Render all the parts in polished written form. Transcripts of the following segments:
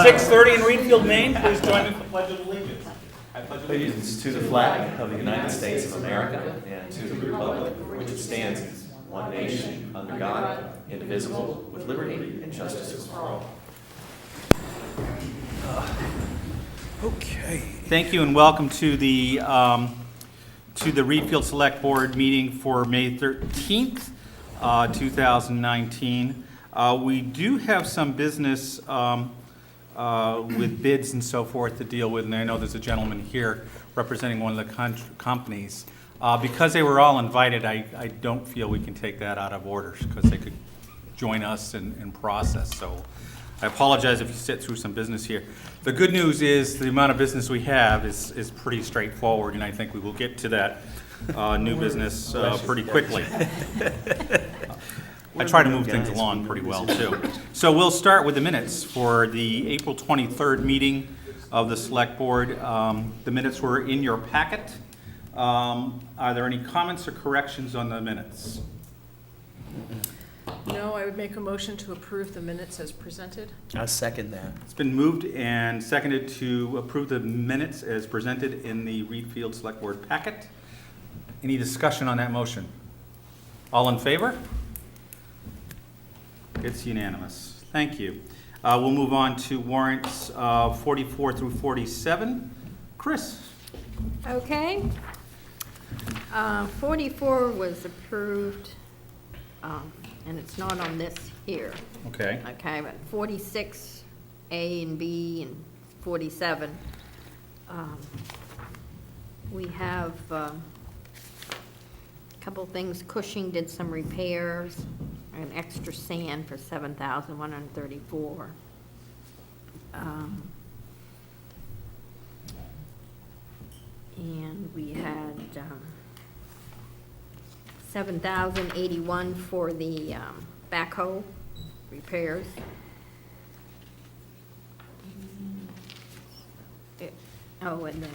6:30 in Reedfield, Maine. Please join me for the Pledge of Allegiance. I pledge Allegiance to the flag of the United States of America and to the republic for which it stands, one nation, under God, indivisible, with liberty and justice for all. Okay. Thank you and welcome to the Reedfield Select Board meeting for May 13th, 2019. We do have some business with bids and so forth to deal with, and I know there's a gentleman here representing one of the companies. Because they were all invited, I don't feel we can take that out of order because they could join us in process. So I apologize if you sit through some business here. The good news is the amount of business we have is pretty straightforward, and I think we will get to that new business pretty quickly. I try to move things along pretty well, too. So we'll start with the minutes for the April 23rd meeting of the Select Board. The minutes were in your packet. Are there any comments or corrections on the minutes? No, I would make a motion to approve the minutes as presented. I'll second that. It's been moved and seconded to approve the minutes as presented in the Reedfield Select Board packet. Any discussion on that motion? All in favor? It's unanimous. Thank you. We'll move on to warrants 44 through 47. Chris? Okay. 44 was approved, and it's not on this here. Okay. Okay, but 46, A and B, and 47. We have a couple things. Cushing did some repairs, an extra sand for $7,134. And we had $7,081 for the backhoe repairs. Oh, and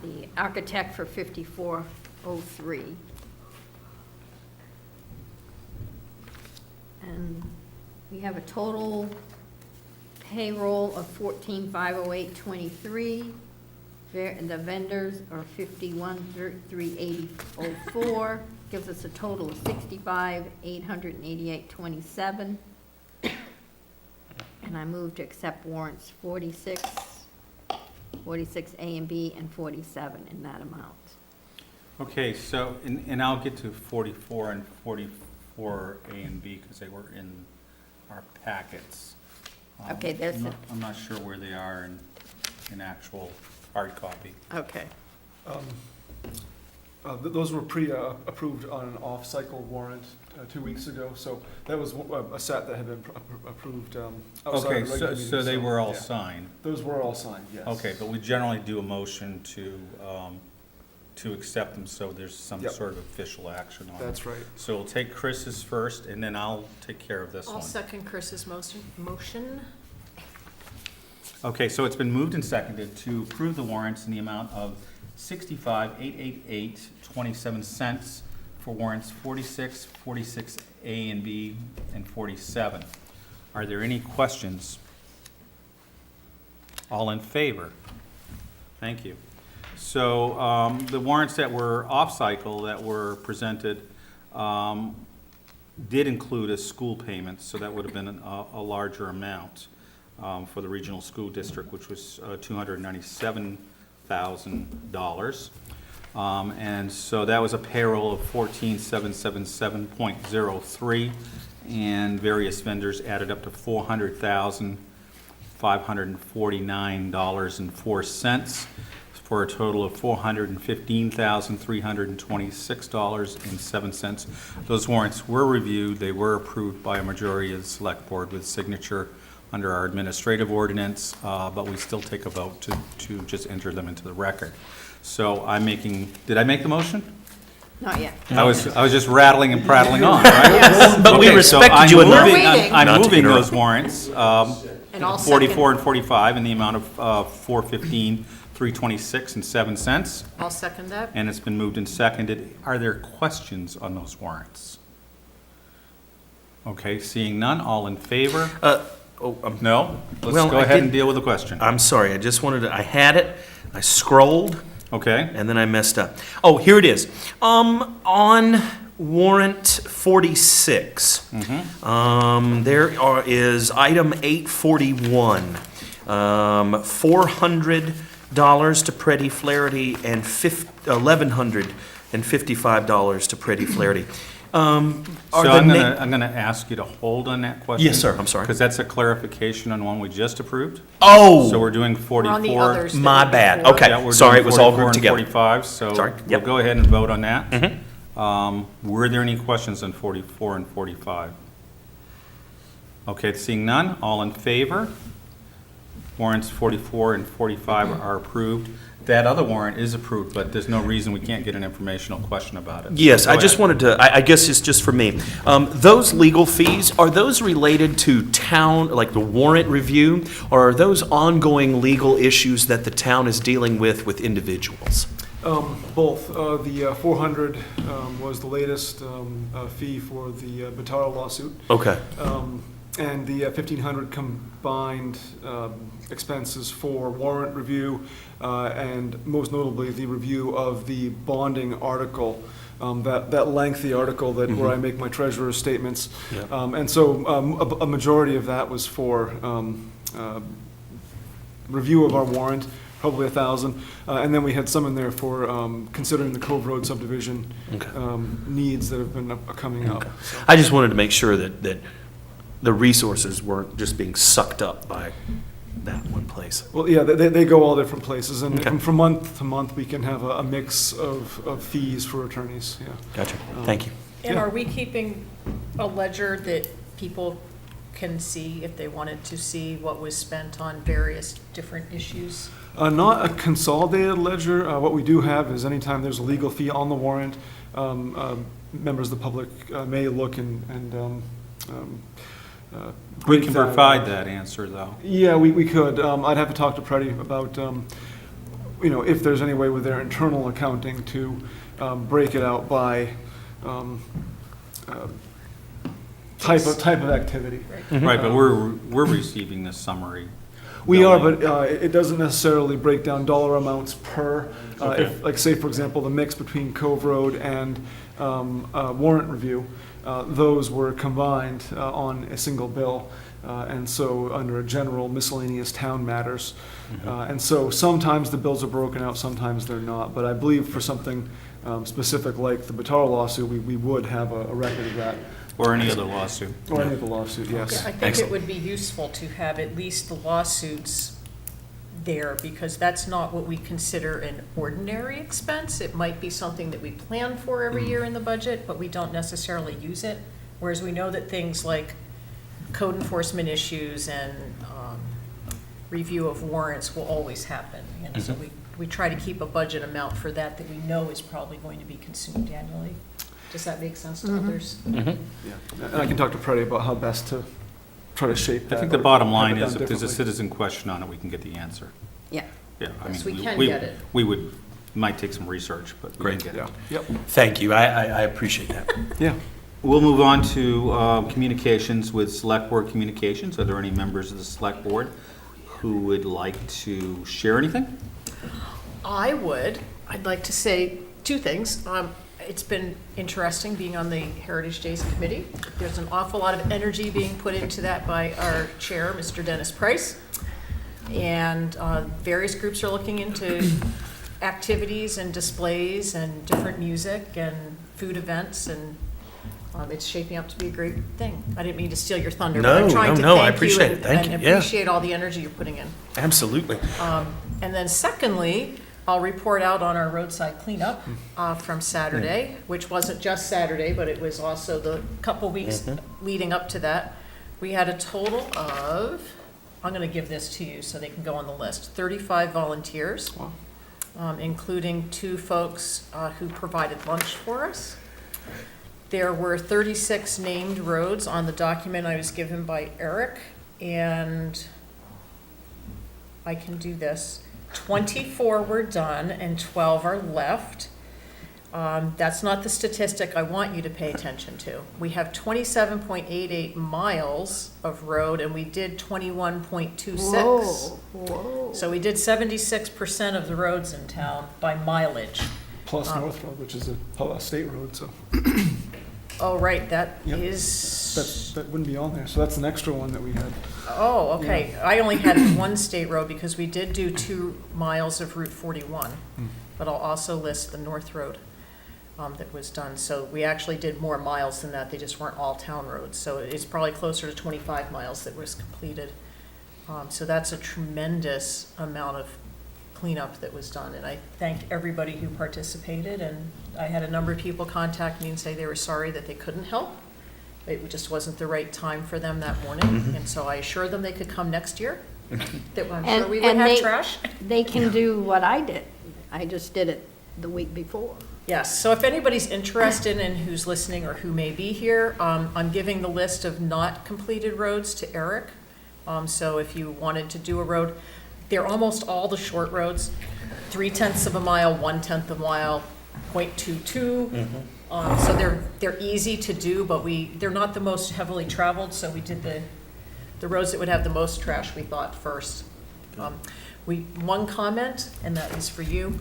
the architect for 5403. And we have a total payroll of 14,508.23. The vendors are 51,380.04. Gives us a total of 65,888.27. And I move to accept warrants 46, 46A and B, and 47 in that amount. Okay, so, and I'll get to 44 and 44A and B because they were in our packets. Okay, there's I'm not sure where they are in actual hard copy. Okay. Those were pre-approved on an off-cycle warrant 2 weeks ago, so that was a set that had been approved outside Okay, of the regular meeting. so they were all yeah. signed. Those were all signed, yes. Okay, but we generally do a motion to accept them, so there's some Yep. sort of official action on it. That's right. So we'll take Chris's first, and then I'll take care of this I'll one. second Chris's motion. Okay, so it's been moved and seconded to approve the warrants in the amount of $65,888.27 for warrants 46, 46A and B, and 47. Are there any questions? All in favor? Thank you. So the warrants that were off-cycle that were presented did include a school payment, so that would have been a larger amount for the regional school district, which was $297,000. And so that was a payroll of 14,777.03, and various vendors added up to $400,549.04 for a total of $415,326.07. Those warrants were reviewed. They were approved by a majority of the select board with signature under our administrative ordinance, but we still take a vote to just enter them into the record. So did I make the motion? Not yet. I was just rattling and prattling on, right? But we Okay, so respected you enough. I'm Not to moving interrupt. those warrants, And I'll 44 and 45, in the amount of $415,326.07. I'll second that. And it's been moved and seconded. Are there questions on those warrants? Okay, seeing none, all in favor? No? Let's Well, go I ahead and did- deal with the question. I'm sorry, I just wanted to, I had it, I scrolled, Okay? and then I messed up. Oh, here it is. On warrant 46, is item 841, $400 to Pretty Flaherty and $1,155 to Pretty Flaherty. Are So the I'm na- gonna ask you to hold on that question. Yes, sir, I'm sorry. Because that's a clarification on one we just approved. So Oh, we're doing We're 44. on the others. that my were bad. before. Okay. Yeah, we're Sorry, doing it was all 44 grouped and together. 45, so Sorry, we'll yep. go ahead and vote on that. Were there any questions on 44 and 45? Okay, seeing none, all in favor? Warrants 44 and 45 are approved. That other warrant is approved, but there's no reason we can't get an informational question about it. yes, Go I just ahead. wanted to, I guess it's just for me. Those legal fees, are those related to town, like the warrant review? Or are those ongoing legal issues that the town is dealing with individuals? Both. The 400 was the latest fee for the Bataro lawsuit. Okay, And the 1,500 combined expenses for warrant review and most notably the review of the bonding article, that lengthy article that where I make my treasurer's statements. Yep. And so a majority of that was for review of our warrant, probably 1,000. And then we had some in there for considering the Cove Road subdivision Okay. needs that have been coming up. Okay. So- I just wanted to make sure that the resources weren't just being sucked up by that one place. Well, yeah, they go all different places, and Okay. from month to month, we can have a mix of fees for attorneys, yeah. Gotcha, thank you. And Yeah. are we keeping a ledger that people can see if they wanted to see what was spent on various different issues? Not a consolidated ledger. What we do have is anytime there's a legal fee on the warrant, members of the public may look and We break can that provide out. that answer, though. Yeah, we could. I'd have to talk to Preddy about, if there's any way with their internal accounting to break it out by type of activity. Right, but we're receiving this summary. We are, billing. but it doesn't necessarily break down dollar amounts per, Okay. if, like, say, for example, the mix between Cove Road and warrant review, those were combined on a single bill, and so under a general miscellaneous town matters. And so sometimes the bills are broken out, sometimes they're not, but I believe for something specific like the Bataro lawsuit, we would have a record of that, Or any other lawsuit. or any of the lawsuit, Yeah, yes. I think it Excellent. would be useful to have at least the lawsuits there, because that's not what we consider an ordinary expense. It might be something that we plan for every year in the budget, but we don't necessarily use it. Whereas we know that things like code enforcement issues and review of warrants will always happen. And so we try to keep a budget amount for that we know is probably going to be consumed annually. Does that make sense to others? Yeah. And I can talk to Preddy about how best to try to shape I that. think the or bottom have line it done is, if there's a differently. citizen question on it, we can get the answer. Yeah. Yeah, I Yes, mean, we can get it. We would, might take some research, but we can Great. get Yeah, it. yep, Thank you, I appreciate that. yeah. We'll move on to communications with Select Board Communications. Are there any members of the Select Board who would like to share anything? I'd like to say two things. It's been interesting being on the Heritage Days Committee. There's an awful lot of energy being put into that by our chair, Mr. Dennis Price. And various groups are looking into activities and displays and different music and food events, and it's shaping up to be a great thing. I didn't mean to steal your thunder, but I'm No, trying to no, I thank you appreciate and it. Thank and you. Yeah. appreciate all the energy you're putting in. Absolutely. And then secondly, I'll report out on our roadside cleanup from Saturday, which wasn't just Saturday, but it was also the couple weeks leading up to that. We had a total of, I'm going to give this to you so they can go on the list, 35 volunteers, including 2 folks who provided lunch for us. There were 36 named roads on the document I was given by Eric, and I can do this. 24 were done and 12 are left. That's not the statistic I want you to pay attention to. We have 27.88 miles of road, and we did 21.26. Whoa. So we did 76% of the roads in town by mileage. Plus North Road, which is a state road, so Oh, right, that Yep. is, that wouldn't be on there. So that's an extra one that we had. oh, okay. I only had one state road because we did do 2 miles of Route 41. But I'll also list the North Road that was done. So we actually did more miles than that. They just weren't all town roads. So it's probably closer to 25 miles that was completed. So that's a tremendous amount of cleanup that was done. And I thank everybody who participated. And I had a number of people contact me and say they were sorry that they couldn't help. It just wasn't the right time for them that morning. And so I assured them they could come next year, that I'm sure we would And have they- trash. They can do what I did. I just did it the week before. Yes, so if anybody's interested and who's listening or who may be here, I'm giving the list of not completed roads to Eric. So if you wanted to do a road, they're almost all the short roads, 0.3 of a mile, 1/10 of a mile, 0.22. So they're easy to do, but they're not the most heavily traveled, so we did the roads that would have the most trash, we thought, first. One comment, and that is for you.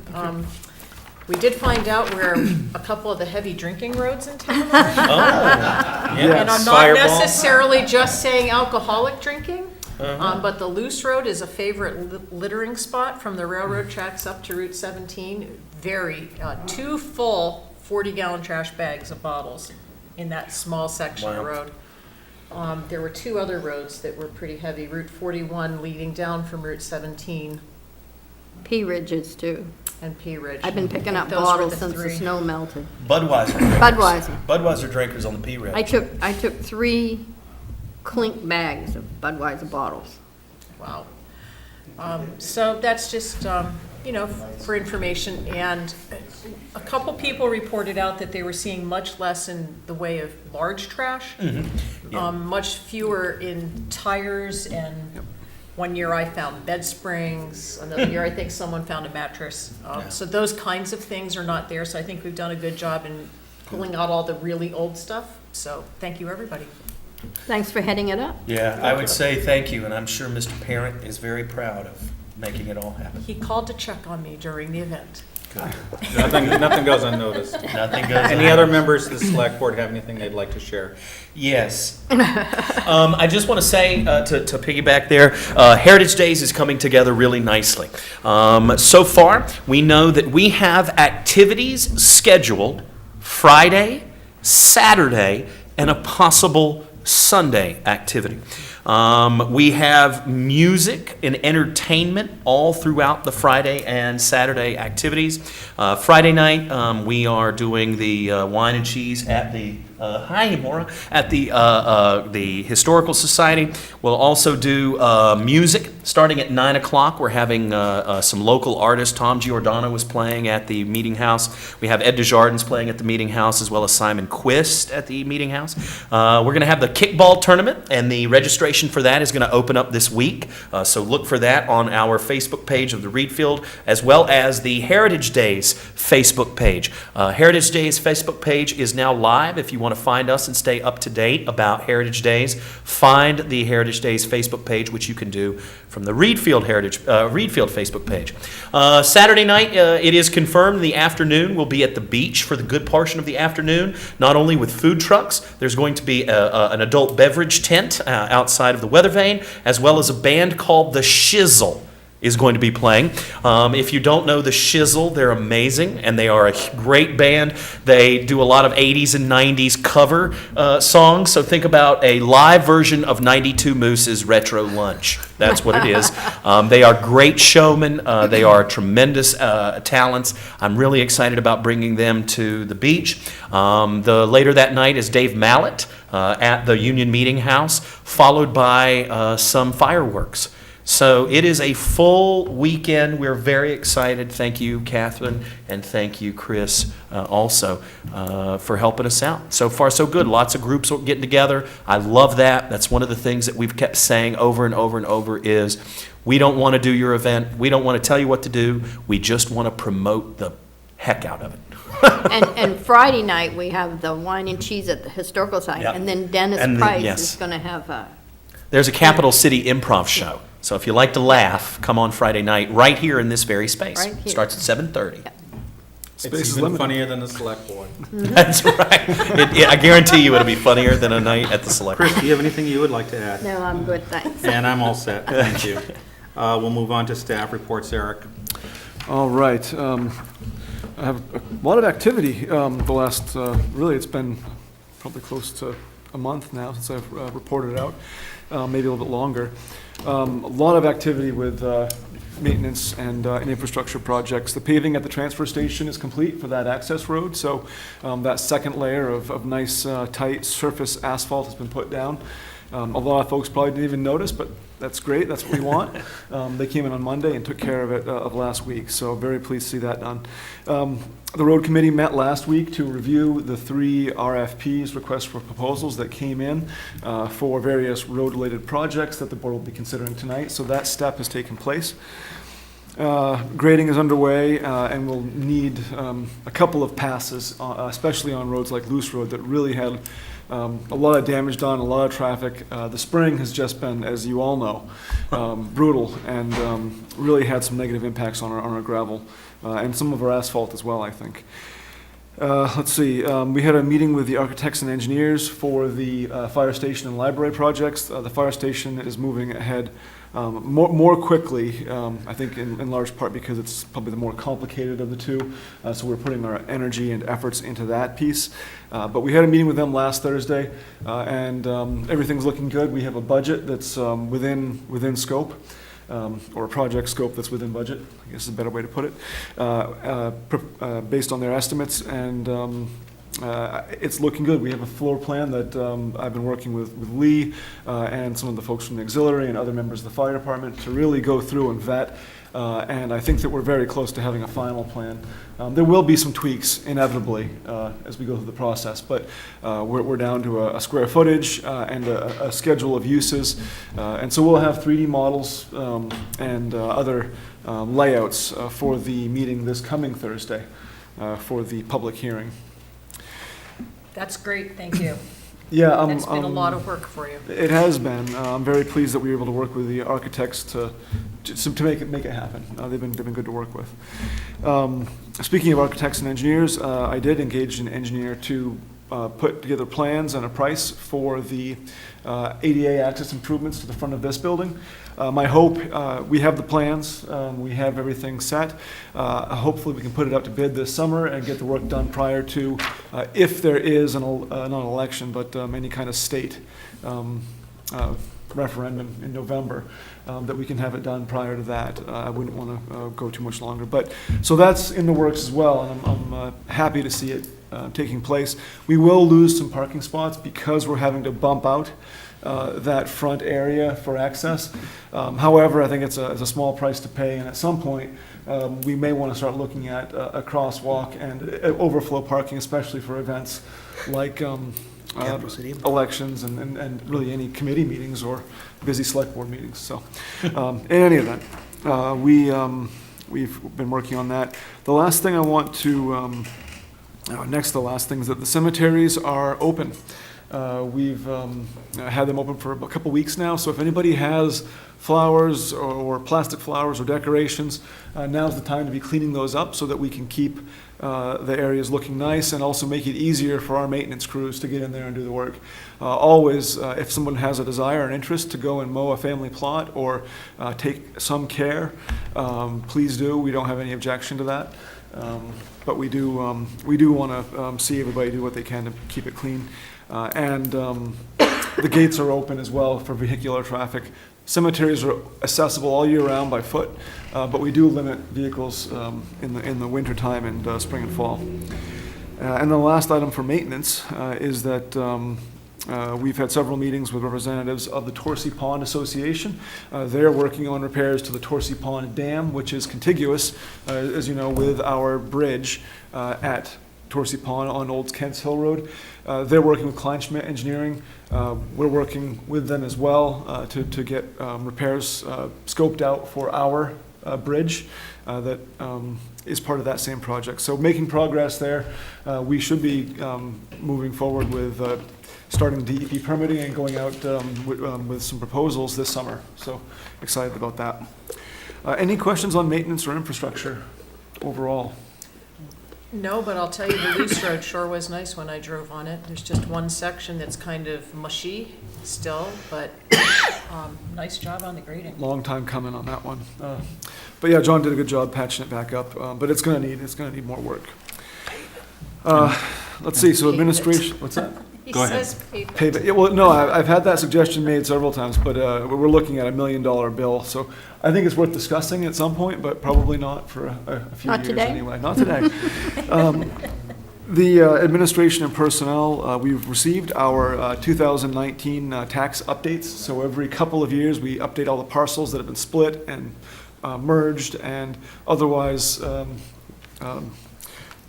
We did find out where a couple of the heavy drinking roads in town are. And I'm not Fireball. necessarily just saying alcoholic drinking, but the Loose Road is a favorite littering spot from the railroad tracks up to Route 17. 2 full 40-gallon trash bags of bottles in that small section of Wow. road. There were 2 other roads that were pretty heavy, Route 41 leading down from Route 17 Pea Ridges too. and P Ridge. I've been picking up Those were bottles the since the 3. snow melted. Budweiser. Budweiser. Budweiser drinkers on the P Ridge. I took 3 clink bags of Budweiser bottles. Wow. So that's just, for information. And a couple people reported out that they were seeing much less in the way of large trash. Yeah. Much fewer in tires, and one year I found bed springs, another year I think someone found a mattress. So those kinds of things are not there, so I think we've done a good job in pulling out all the really old stuff. So thank you, everybody. Thanks for heading it up. Yeah, I would say thank you, and I'm sure Mr. Parent is very proud of making it all happen. He called to check on me during the event. Nothing goes unnoticed. Nothing goes Any other members of the select board have anything they'd like to share? Yes. I just want to say, to piggyback there, Heritage Days is coming together really nicely. So far, we know that we have activities scheduled Friday, Saturday, and a possible Sunday activity. We have music and entertainment all throughout the Friday and Saturday activities. Friday night, we are doing the wine and cheese at the at the Historical Society. We'll also do music starting at 9 o'clock. We're having some local artists. Tom Giordano is playing at the Meeting House. We have Ed Desjardins playing at the Meeting House, as well as Simon Quist at the Meeting House. We're going to have the kickball tournament, and the registration for that is going to open up this week. So look for that on our Facebook page of the Reedfield, as well as the Heritage Days Facebook page. Heritage Days Facebook page is now live. If you want to find us and stay up to date about Heritage Days, find the Heritage Days Facebook page, which you can do from the Reedfield Facebook page. Saturday night, it is confirmed the afternoon will be at the beach for the good portion of the afternoon, not only with food trucks. There's going to be an adult beverage tent outside of the Weather Vane, as well as a band called The Shizzle is going to be playing. If you don't know The Shizzle, they're amazing, and they are a great band. They do a lot of 80s and 90s cover songs, so think about a live version of 92 Moose's Retro Lunch. That's what it is. They are great showmen. They are tremendous talents. I'm really excited about bringing them to the beach. Later that night is Dave Mallett at the Union Meeting House, followed by some fireworks. So it is a full weekend. We're very excited. Thank you, Catherine, and thank you, Chris, also, for helping us out. So far, so good. Lots of groups getting together. I love that. That's one of the things that we've kept saying over and over and over is we don't want to do your event. We don't want to tell you what to do. We just want to promote the heck out of it. And Friday night, we have the wine and cheese at the historical site, Yep. and then Dennis And then- Price yes. is gonna have a, There's a Capital City Improv show. So if you like to laugh, come on Friday night, right here in this very space. Right here. Starts at 7:30. Space It's is even limited. funnier than the select board. That's right. I guarantee you it'll be funnier than a night at the Select. Chris, do you have anything you would like to add? no, I'm good, thanks. And I'm all set, thank you. We'll move on to staff reports, Eric. All right. I have a lot of activity the last, really, it's been probably close to a month now since I've reported out, maybe a little bit longer. A lot of activity with maintenance and infrastructure projects. The paving at the transfer station is complete for that access road, so that second layer of nice, tight surface asphalt has been put down. A lot of folks probably didn't even notice, but that's great, that's what we want. They came in on Monday and took care of it of last week, so very pleased to see that done. The road committee met last week to review the 3 RFPs, requests for proposals, that came in for various road-related projects that the board will be considering tonight, so that step has taken place. Grading is underway, and we'll need a couple of passes, especially on roads like Loose Road that really had a lot of damage done, a lot of traffic. The spring has just been, as you all know, brutal, and really had some negative impacts on our gravel and some of our asphalt as well, I think. Let's see, we had a meeting with the architects and engineers for the fire station and library projects. The fire station is moving ahead more quickly, I think in large part because it's probably the more complicated of the two, so we're putting our energy and efforts into that piece. But we had a meeting with them last Thursday, and everything's looking good. We have a budget that's within scope. Or a project scope that's within budget, I guess is a better way to put it, based on their estimates, and it's looking good. We have a floor plan that I've been working with Lee and some of the folks from the auxiliary and other members of the fire department to really go through and vet, and I think that we're very close to having a final plan. There will be some tweaks inevitably as we go through the process, but we're down to a square footage and a schedule of uses, and so we'll have 3D models and other layouts for the meeting this coming Thursday for the public hearing. That's great, thank you. Yeah, That's been a lot of work for you. It has been. I'm very pleased that we were able to work with the architects to make it happen. They've been good to work with. Speaking of architects and engineers, I did engage an engineer to put together plans and a price for the ADA access improvements to the front of this building. My hope, we have the plans, we have everything set. Hopefully we can put it out to bid this summer and get the work done prior to, if there is not an election, but any kind of state referendum in November, that we can have it done prior to that. I wouldn't want to go too much longer. But, so that's in the works as well, and I'm happy to see it taking place. We will lose some parking spots because we're having to bump out that front area for access. However, I think it's a small price to pay, and at some point, we may want to start looking at a crosswalk and overflow parking, especially for events like elections and really any committee meetings or busy select board meetings. So, in any event, we've been working on that. The last thing I want to next, the last thing is that the cemeteries are open. We've had them open for a couple weeks now, so if anybody has flowers or plastic flowers or decorations, now's the time to be cleaning those up so that we can keep the areas looking nice and also make it easier for our maintenance crews to get in there and do the work. Always, if someone has a desire and interest to go and mow a family plot or take some care, please do. We don't have any objection to that. But we do want to see everybody do what they can to keep it clean. And the gates are open as well for vehicular traffic. Cemeteries are accessible all year round by foot, but we do limit vehicles in the winter time and spring and fall. And the last item for maintenance is that we've had several meetings with representatives of the Torsi Pond Association. They're working on repairs to the Torsi Pond Dam, which is contiguous, as you know, with our bridge at Torsi Pond on Old Kents Hill Road. They're working with Kleinschmidt Engineering. We're working with them as well to get repairs scoped out for our Bridge that is part of that same project. So making progress there. We should be moving forward with starting DEP permitting and going out with some proposals this summer. So excited about that. Any questions on maintenance or infrastructure overall? No, but I'll tell you, the Loose Road sure was nice when I drove on it. There's just one section that's kind of mushy still, but nice job on the grading. Long time coming on that one. But yeah, John did a good job patching it back up, but it's gonna need more work. Let's see, so administration, what's that? He Go ahead. says pavement. Pave it. Yeah, well, no, I've had that suggestion made several times, but we're looking at $1 million bill. So I think it's worth discussing at some point, but probably not for a few Not years today? anyway. Not today. The administration and personnel, we've received our 2019 tax updates. So every couple of years, we update all the parcels that have been split and merged and otherwise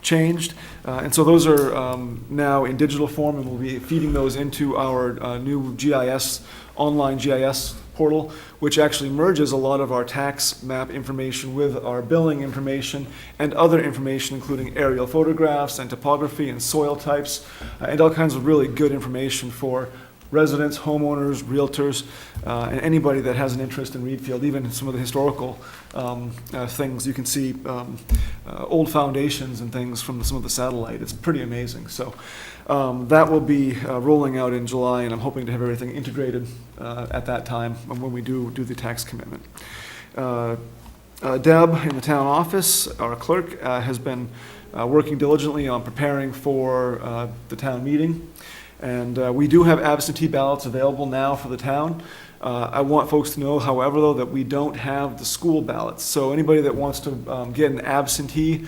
changed. And so those are now in digital form, and we'll be feeding those into our new GIS, online GIS portal, which actually merges a lot of our tax map information with our billing information and other information, including aerial photographs and topography and soil types, and all kinds of really good information for residents, homeowners, realtors, and anybody that has an interest in Reedfield, even some of the historical things. You can see old foundations and things from some of the satellite. It's pretty amazing. So that will be rolling out in July, and I'm hoping to have everything integrated at that time when we do the tax commitment. Deb in the town office, our clerk, has been working diligently on preparing for the town meeting. And we do have absentee ballots available now for the town. I want folks to know, however, though, that we don't have the school ballots. So anybody that wants to get an absentee,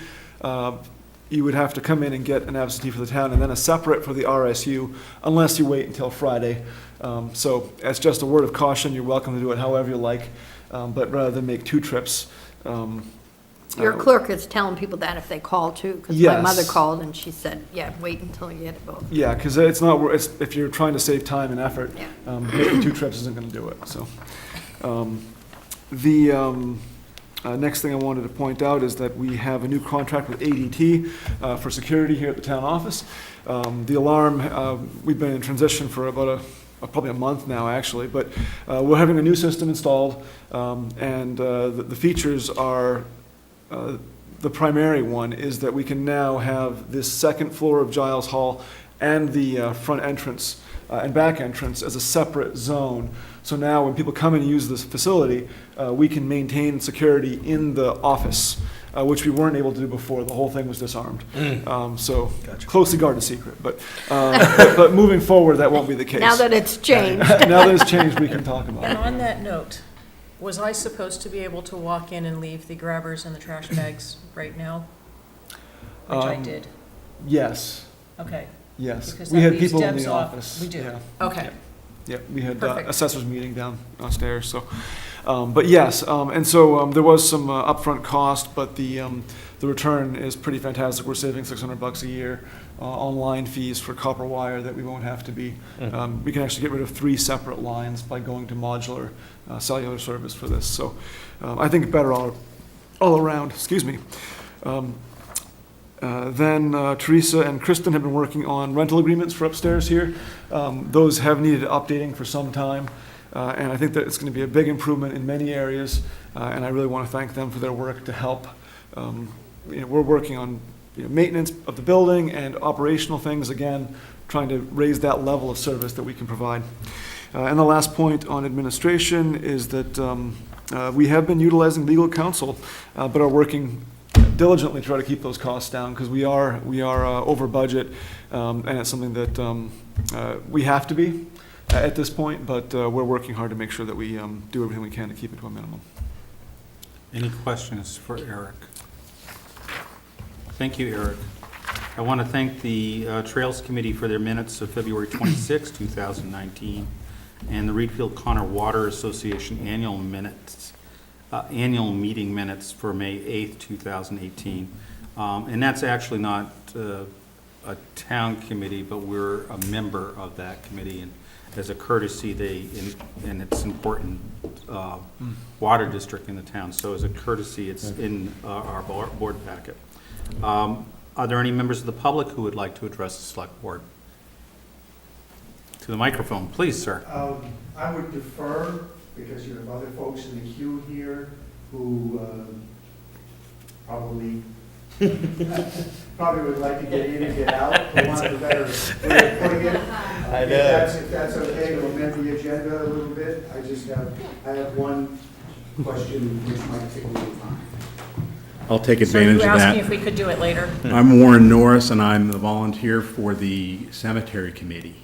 you would have to come in and get an absentee for the town and then a separate for the RSU, unless you wait until Friday. So as just a word of caution, you're welcome to do it however you like, but rather than make two trips. Your clerk is telling people that if they call too, because my Yes. mother called and she said, yeah, wait until you get it both. Yeah, because it's not, if you're trying to save time and effort, Yeah. making two trips isn't going to do it, so. The next thing I wanted to point out is that we have a new contract with ADT for security here at the town office. The alarm, we've been in transition for about probably a month now, actually, but we're having a new system installed, and the features are, the primary one is that we can now have this second floor of Giles Hall and the front entrance and back entrance as a separate zone. So now when people come and use this facility, we can maintain security in the office, which we weren't able to do before. The whole thing was disarmed. So closely guarded secret, but moving forward, that won't be the case. Now that it's changed. Now that it's changed, we can talk about And it. on that note, was I supposed to be able to walk in and leave the grabbers and the trash bags right now? Which I did. Yes, Okay, yes. Because We that had leaves people in Deb's the off. office. We do. Yeah. okay. Yeah, we had Perfect. assessors meeting downstairs, so, but yes, and so there was some upfront cost, but the return is pretty fantastic. We're saving $600 a year on line fees for copper wire that we won't have to be. We can actually get rid of 3 separate lines by going to modular cellular service for this, so I think better all around, excuse me. Then Teresa and Kristen have been working on rental agreements for upstairs here. Those have needed updating for some time, and I think that it's going to be a big improvement in many areas, and I really want to thank them for their work to help. We're working on maintenance of the building and operational things, again, trying to raise that level of service that we can provide. And the last point on administration is that we have been utilizing legal counsel, but are working diligently to try to keep those costs down, because we are over budget, and it's something that we have to be at this point, but we're working hard to make sure that we do everything we can to keep it to a minimum. Any questions for Eric? Thank you, Eric. I want to thank the Trails Committee for their minutes of February 26, 2019, and the Reedfield Connor Water Association annual meeting minutes for May 8th, 2018. And that's actually not a town committee, but we're a member of that committee, and as a courtesy, and it's important, water district in the town, so as a courtesy, it's in our board packet. Are there any members of the public who would like to address the select board? To the microphone, please, sir. I would defer, because you have other folks in the queue here who probably would like to get in and get out, for want of a better way of putting it. I know. If that's okay to amend the agenda a little bit, I have one question which might take a little time. I'll take So you advantage were of asking if that. we could do it later? I'm Warren Norris, and I'm the volunteer for the cemetery committee.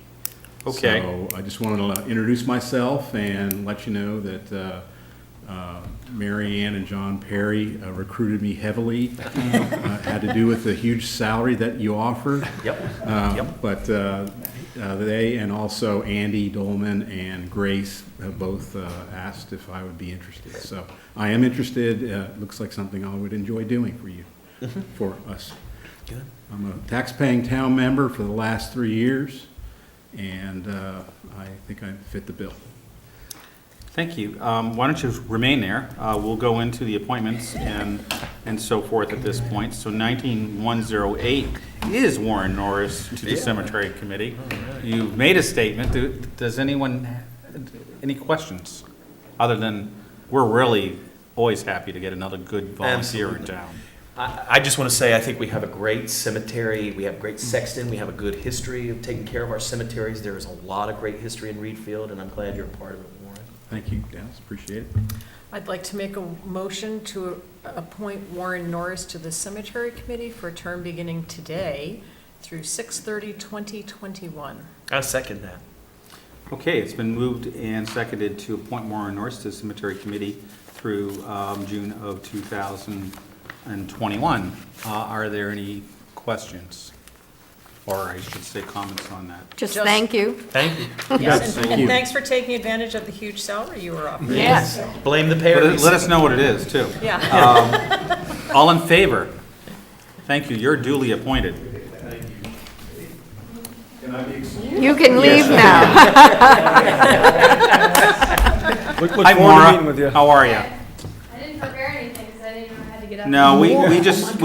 Okay. So I just wanted to introduce myself and let you know that Mary Ann and John Perry recruited me heavily. Had to do with the huge salary that you offer. Yep. But they and also Andy Dolman and Grace have both asked if I would be interested. So I am interested. Looks like something I would enjoy doing for you, for us. Good. I'm a tax-paying town member for the last 3 years, and I think I fit the bill. Thank you. Why don't you remain there? We'll go into the appointments and so forth at this point. So 19108 is Warren Norris to the Cemetery Committee. You've made a statement. Does anyone, any questions? Other than, we're really always happy to get another good volunteer in town. I just want to say, I think we have a great cemetery, we have a great sexton, we have a good history of taking care of our cemeteries. There is a lot of great history in Reedfield, and I'm glad you're a part of it, Warren. Thank you, Dennis, appreciate it. I'd like to make a motion to appoint Warren Norris to the Cemetery Committee for a term beginning today through 6/30/2021. I second that. Okay, it's been moved and seconded to appoint Warren Norris to the Cemetery Committee through June of 2021. Are there any questions? Or I should say comments on that? Just Just- thank you. Thank you. Yes, thank and you. thanks for taking advantage of the huge salary you were offered. Yes. Blame the Let Perrys. us know what it is, too. Yeah. All in favor? Thank you, you're duly appointed. You can leave now. Look Hi, forward to meeting with you. Maura, how are you? I didn't prepare anything because I didn't know I had to get up. No, we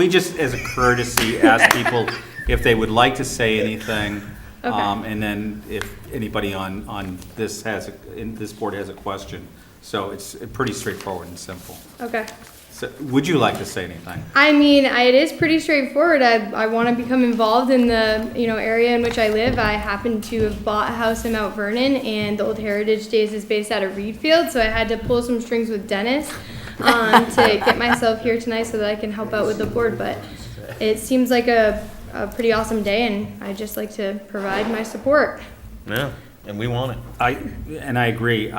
just, as a courtesy, ask people if they would like to say anything. Okay. And then if anybody on this this board has a question. So it's pretty straightforward and simple. Okay. So would you like to say anything? I mean, it is pretty straightforward. I want to become involved in the area in which I live. I happen to have bought a house in Mount Vernon, and the Old Heritage Days is based out of Reedfield, so I had to pull some strings with Dennis to get myself here tonight so that I can help out with the board. But it seems like a pretty awesome day, and I'd just like to provide my support. Yeah, and we want it. I agree.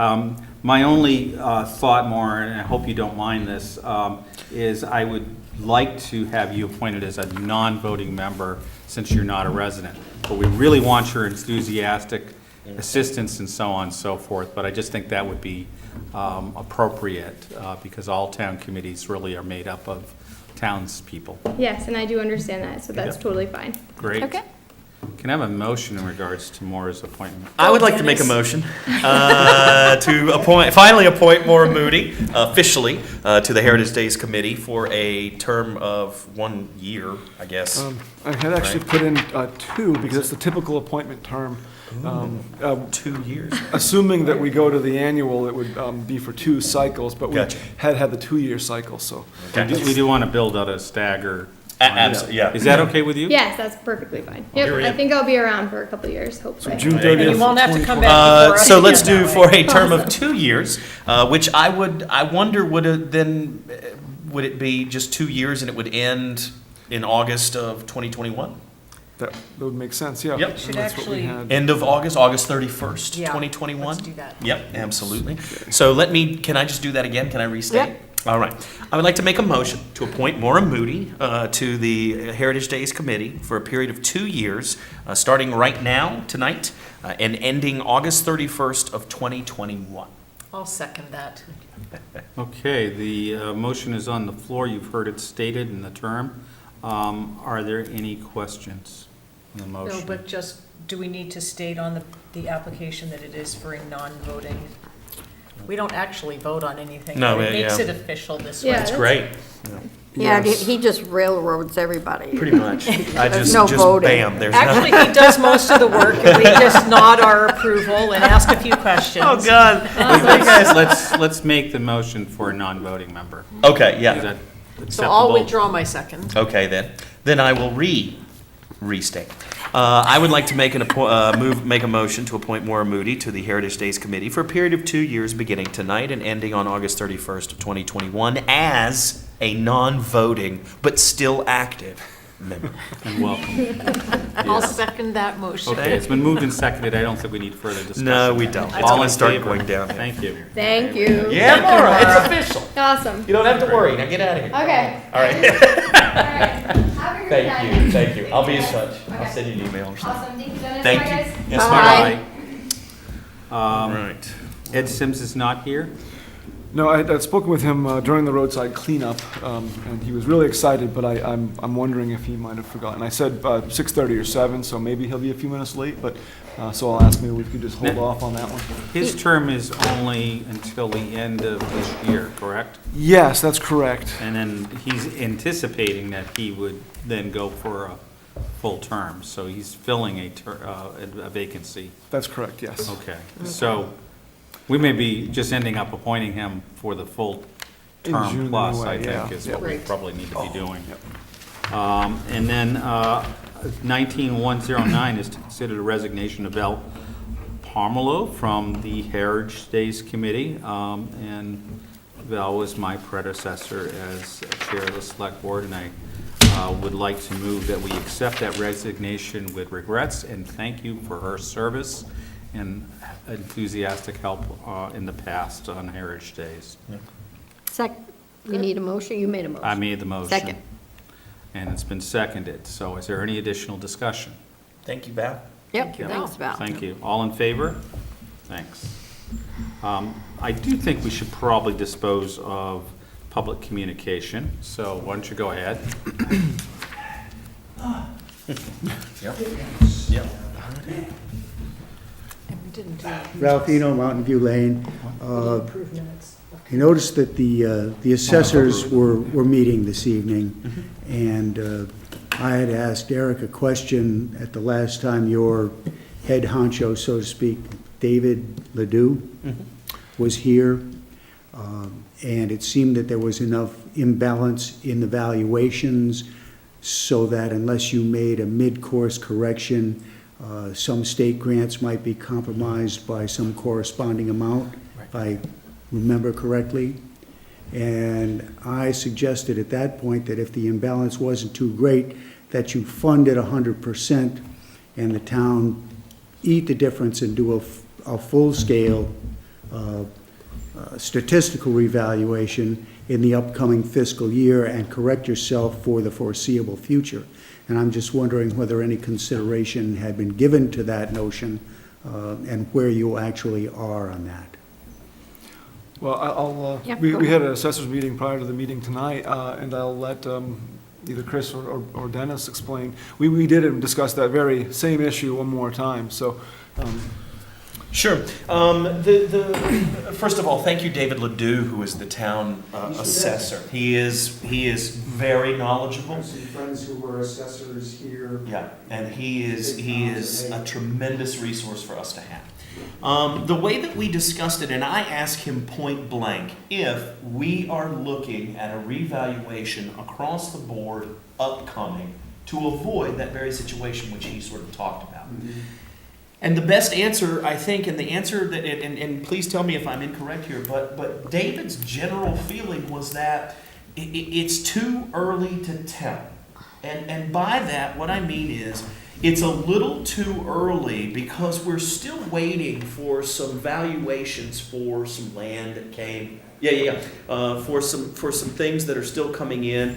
My only thought, more, and I hope you don't mind this, is I would like to have you appointed as a non-voting member since you're not a resident. But we really want your enthusiastic assistance and so on and so forth. But I just think that would be appropriate because all town committees really are made up of townspeople. Yes, and I do understand that, so that's totally fine. Great. Okay. Can I have a motion in regards to Maura's appointment? I would like to make a motion to finally appoint Maura Moody officially to the Heritage Days Committee for a term of 1 year, I guess. I had actually put in 2 because it's the typical appointment term. 2 years. Assuming that we go to the annual, it would be for 2 cycles, but we Gotcha. had the 2-year cycle, so. We do want to build out a stagger. Absolutely, yeah. Is that okay with you? Yes, that's perfectly fine. You're Yep, in. I think I'll be around for a couple of years, hopefully. June There you go. 30th. And you won't have to come back before us. So let's again do that for way. a term of 2 years, which I wonder would it be just 2 years and it would end in August of 2021? That would make sense, yeah. Yep. Should That's what we actually- had. End of August 31st, Yeah, 2021? let's do that. Yep, absolutely. So can I just do that again? Can I restate? Yep. All right. I would like to make a motion to appoint Maura Moody to the Heritage Days Committee for a period of 2 years, starting right now, tonight, and ending August 31st of 2021. I'll second that. Okay, the motion is on the floor. You've heard it stated in the term. Are there any questions? the No, motion. but just, do we need to state on the application that it is for a non-voting? We don't actually vote on anything. No, but It makes yeah. it official this Yeah, way. It's great, Yeah, Yes. he just railroads everybody. pretty much. I There's just, no just voting. bam, there's Actually, no. he does most of the work, and we just nod our approval and ask a few questions. Oh, God. Let's make the motion for a non-voting member. Okay, Is yeah. that So I'll acceptable? withdraw my second. Okay, then. Then I will restate. I would like to make make a motion to appoint Maura Moody to the Heritage Days Committee for a period of 2 years, beginning tonight and ending on August 31st of 2021, as a non-voting but still active member. And welcome. I'll second that motion. Okay, it's been moved and seconded. I don't think we need further discussion. No, we don't. It's All gonna in start favor? going down. Thank you. Thank you. Yeah, Maura, it's official. Awesome. You don't have to worry. Now get out of here. Okay. All right. All right. Have a great Thank night. you, thank you. I'll be in Okay. touch. I'll Okay. send you an email or something. Awesome. Thank you, Dennis. Thank Bye, you. guys. Yes, Bye. bye. Right. Ed Sims is not here. No, I'd spoken with him during the roadside cleanup, and he was really excited, but I'm wondering if he might have forgotten. I said 6:30 or 7, so maybe he'll be a few minutes late, but, so I'll ask maybe we could just hold off on that one. His term is only until the end of this year, correct? Yes, that's correct. And then he's anticipating that he would then go for a full term, so he's filling a vacancy. That's correct, yes. Okay, so we may be just ending up appointing him for the full In term June plus, I anyway, yeah. think, is Yep. what we Great. probably need to be doing. And then 19109 is to consider the resignation of Val Parmelo from the Heritage Days Committee. And Val was my predecessor as chair of the select board, and I would like to move that we accept that resignation with regrets and thank you for her service and enthusiastic help in the past on Heritage Days. You need a motion? You made a motion. I made the motion. Second. And it's been seconded. So is there any additional discussion? Thank you, Val. Yep, you, thanks, Val. Thank you. All in favor? Thanks. I do think we should probably dispose of public communication, so why don't you go ahead? Yep. Yep. And we didn't do Ralphino, Mountain View Lane. approved minutes. I noticed that the assessors were meeting this evening, and I had asked Eric a question at the last time your head honcho, so to speak, David Ledoux, was here, and it seemed that there was enough imbalance in the valuations so that unless you made a mid-course correction, some state grants might be compromised by some corresponding amount, if I remember correctly. And I suggested at that point that if the imbalance wasn't too great, that you fund it 100% and the town eat the difference and do a full-scale statistical revaluation in the upcoming fiscal year and correct yourself for the foreseeable future. And I'm just wondering whether any consideration had been given to that notion and where you actually are on that. Well, Yeah, we go had an assessors meeting prior to the meeting tonight, and I'll let either Chris or Dennis explain. We did discuss that very same issue one more time, so. Sure. First of all, thank you, David Ledoux, who is the town assessor. He is very knowledgeable. I have some friends who were assessors here. Yeah, and he is a tremendous resource for us to have. The way that we discussed it, and I asked him point blank, if we are looking at a revaluation across the board upcoming to avoid that very situation which he sort of talked about. And the best answer, I think, and the answer that, and please tell me if I'm incorrect here, but David's general feeling was that it's too early to tell. And by that, what I mean is, it's a little too early because we're still waiting for some valuations for some land that came. For some things that are still coming in.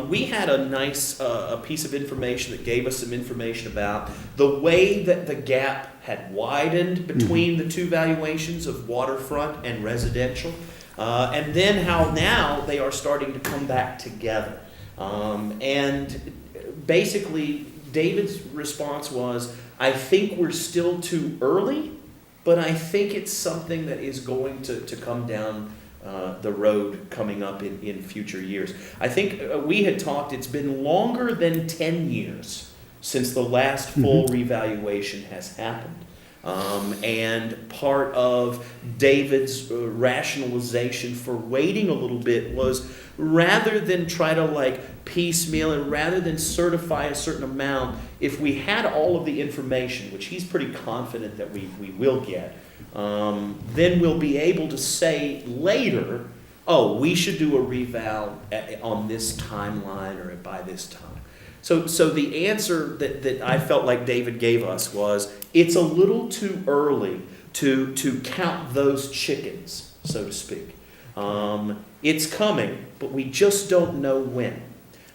We had a nice a piece of information that gave us some information about the way that the gap had widened between the two valuations of waterfront and residential, and then how now they are starting to come back together. And basically, David's response was, I think we're still too early, but I think it's something that is going to come down the road coming up in future years. I think we had talked, it's been longer than 10 years since the last full revaluation has happened. And part of David's rationalization for waiting a little bit was, rather than try to like piecemeal and rather than certify a certain amount, if we had all of the information, which he's pretty confident that we will get, then we'll be able to say later, oh, we should do a reval on this timeline or by this time. So the answer that I felt like David gave us was, it's a little too early to count those chickens, so to speak. It's coming, but we just don't know when.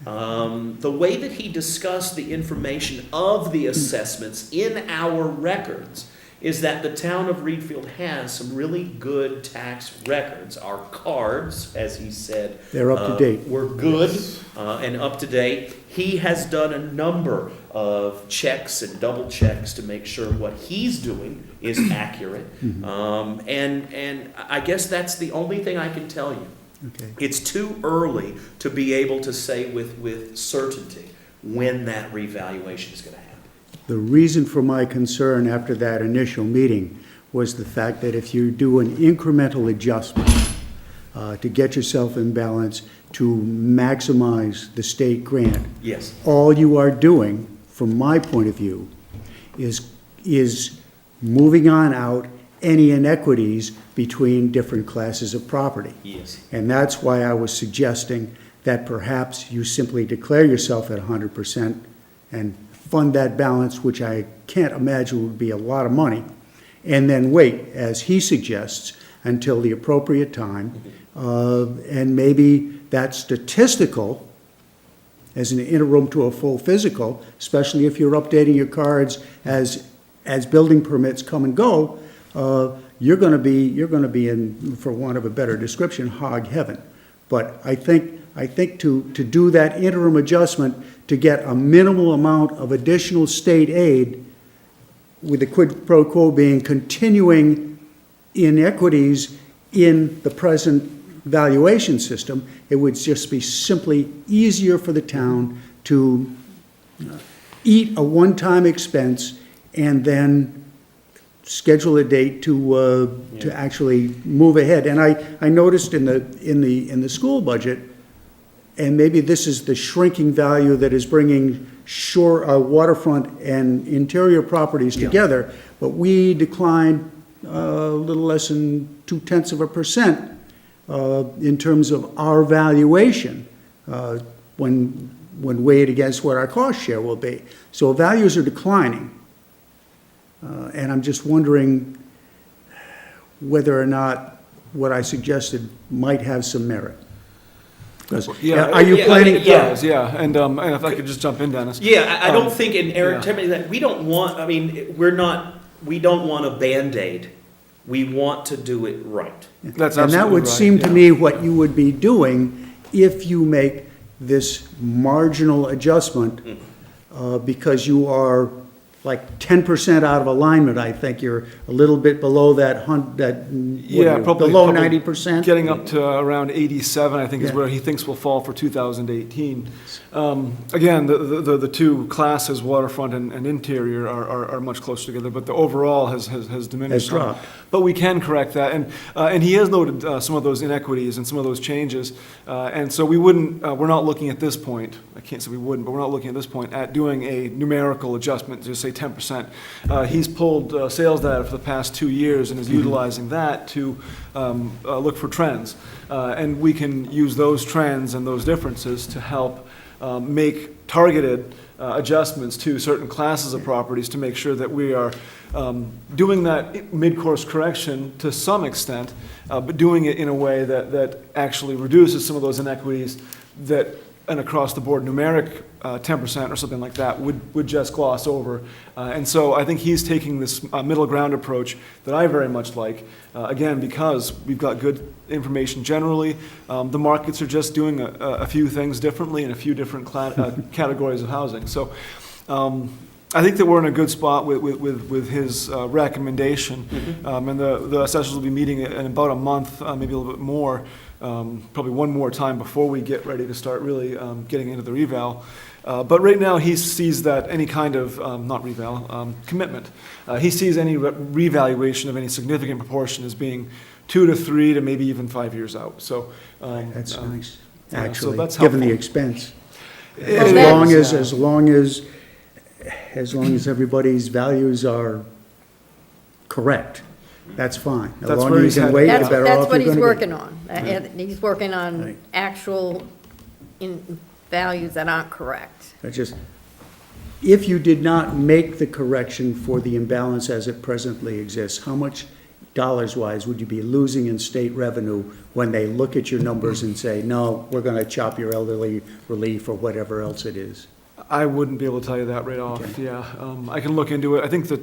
The way that he discussed the information of the assessments in our records is that the town of Reedfield has some really good tax records. Our cards, as he said, They're up to date. were good and up to date. He has done a number of checks and double checks to make sure what he's doing is accurate. And I guess that's the only thing I can tell you. Okay. It's too early to be able to say with certainty when that revaluation is going to happen. The reason for my concern after that initial meeting was the fact that if you do an incremental adjustment to get yourself in balance, to maximize the state grant, Yes. all you are doing, from my point of view, is moving on out any inequities between different classes of property. Yes. And that's why I was suggesting that perhaps you simply declare yourself at 100% and fund that balance, which I can't imagine would be a lot of money, and then wait, as he suggests, until the appropriate time. And maybe that statistical, as an interim to a full physical, especially if you're updating your cards as building permits come and go, you're going to be in, for want of a better description, hog heaven. But I think to do that interim adjustment to get a minimal amount of additional state aid, with the quid pro quo being continuing inequities in the present valuation system, it would just be simply easier for the town to eat a one-time expense and then schedule a date to actually move ahead. And I noticed in the school budget, and maybe this is the shrinking value that is bringing shore, waterfront and interior properties together, but we declined a little less than 0.2% in terms of our valuation when weighed against what our cost share will be. So values are declining. And I'm just wondering whether or not what I suggested might have some merit. Yeah, Are you planning? It does, yeah. And if I could just jump in, Dennis. Yeah, I don't think, and Eric, yeah. tell me that, we don't want, I mean, we don't want a Band-Aid. We want to do it right. That's And that absolutely would right, seem to yeah. me what you would be doing if you make this marginal adjustment, because you are like 10% out of alignment. I think you're a little bit below that, below 90%. Getting up to around 87, I think, is Yeah. where he thinks will fall for 2018. Again, the two classes, waterfront and interior, are much closer together, but the overall has diminished. Has some. dropped. But we can correct that, and he has noted some of those inequities and some of those changes, and so we wouldn't. We're not looking at this point. I can't say we wouldn't, but we're not looking at this point at doing a numerical adjustment to say 10%. He's pulled sales data for the past 2 years and is utilizing that to look for trends, and we can use those trends and those differences to help make targeted adjustments to certain classes of properties to make sure that we are doing that mid-course correction to some extent, but doing it in a way that actually reduces some of those inequities that an across-the-board numeric 10% or something like that would just gloss over. And so I think he's taking this middle ground approach that I very much like, again, because we've got good information generally. The markets are just doing a few things differently in a few different categories of housing. So I think that we're in a good spot with his recommendation. And the assessors will be meeting in about a month, maybe a little bit more, probably one more time before we get ready to start really getting into the reval. But right now, he sees that any kind of, not reval, commitment, he sees any revaluation of any significant proportion as being 2 to 3 to maybe even 5 years out. So That's nice, yeah, so actually, that's given the helpful. expense. It As is, long as, yeah. as long as everybody's values are correct, that's fine. The That's longer where you he's can headed. wait, the That's, better that's off what you're he's gonna be. working on. He's working on Right. actual in values that aren't correct. That's just, if you did not make the correction for the imbalance as it presently exists, how much dollars-wise would you be losing in state revenue when they look at your numbers and say, no, we're gonna chop your elderly relief or whatever else it is? I wouldn't be able to tell you that right off, Okay. yeah. I can look into it. I think that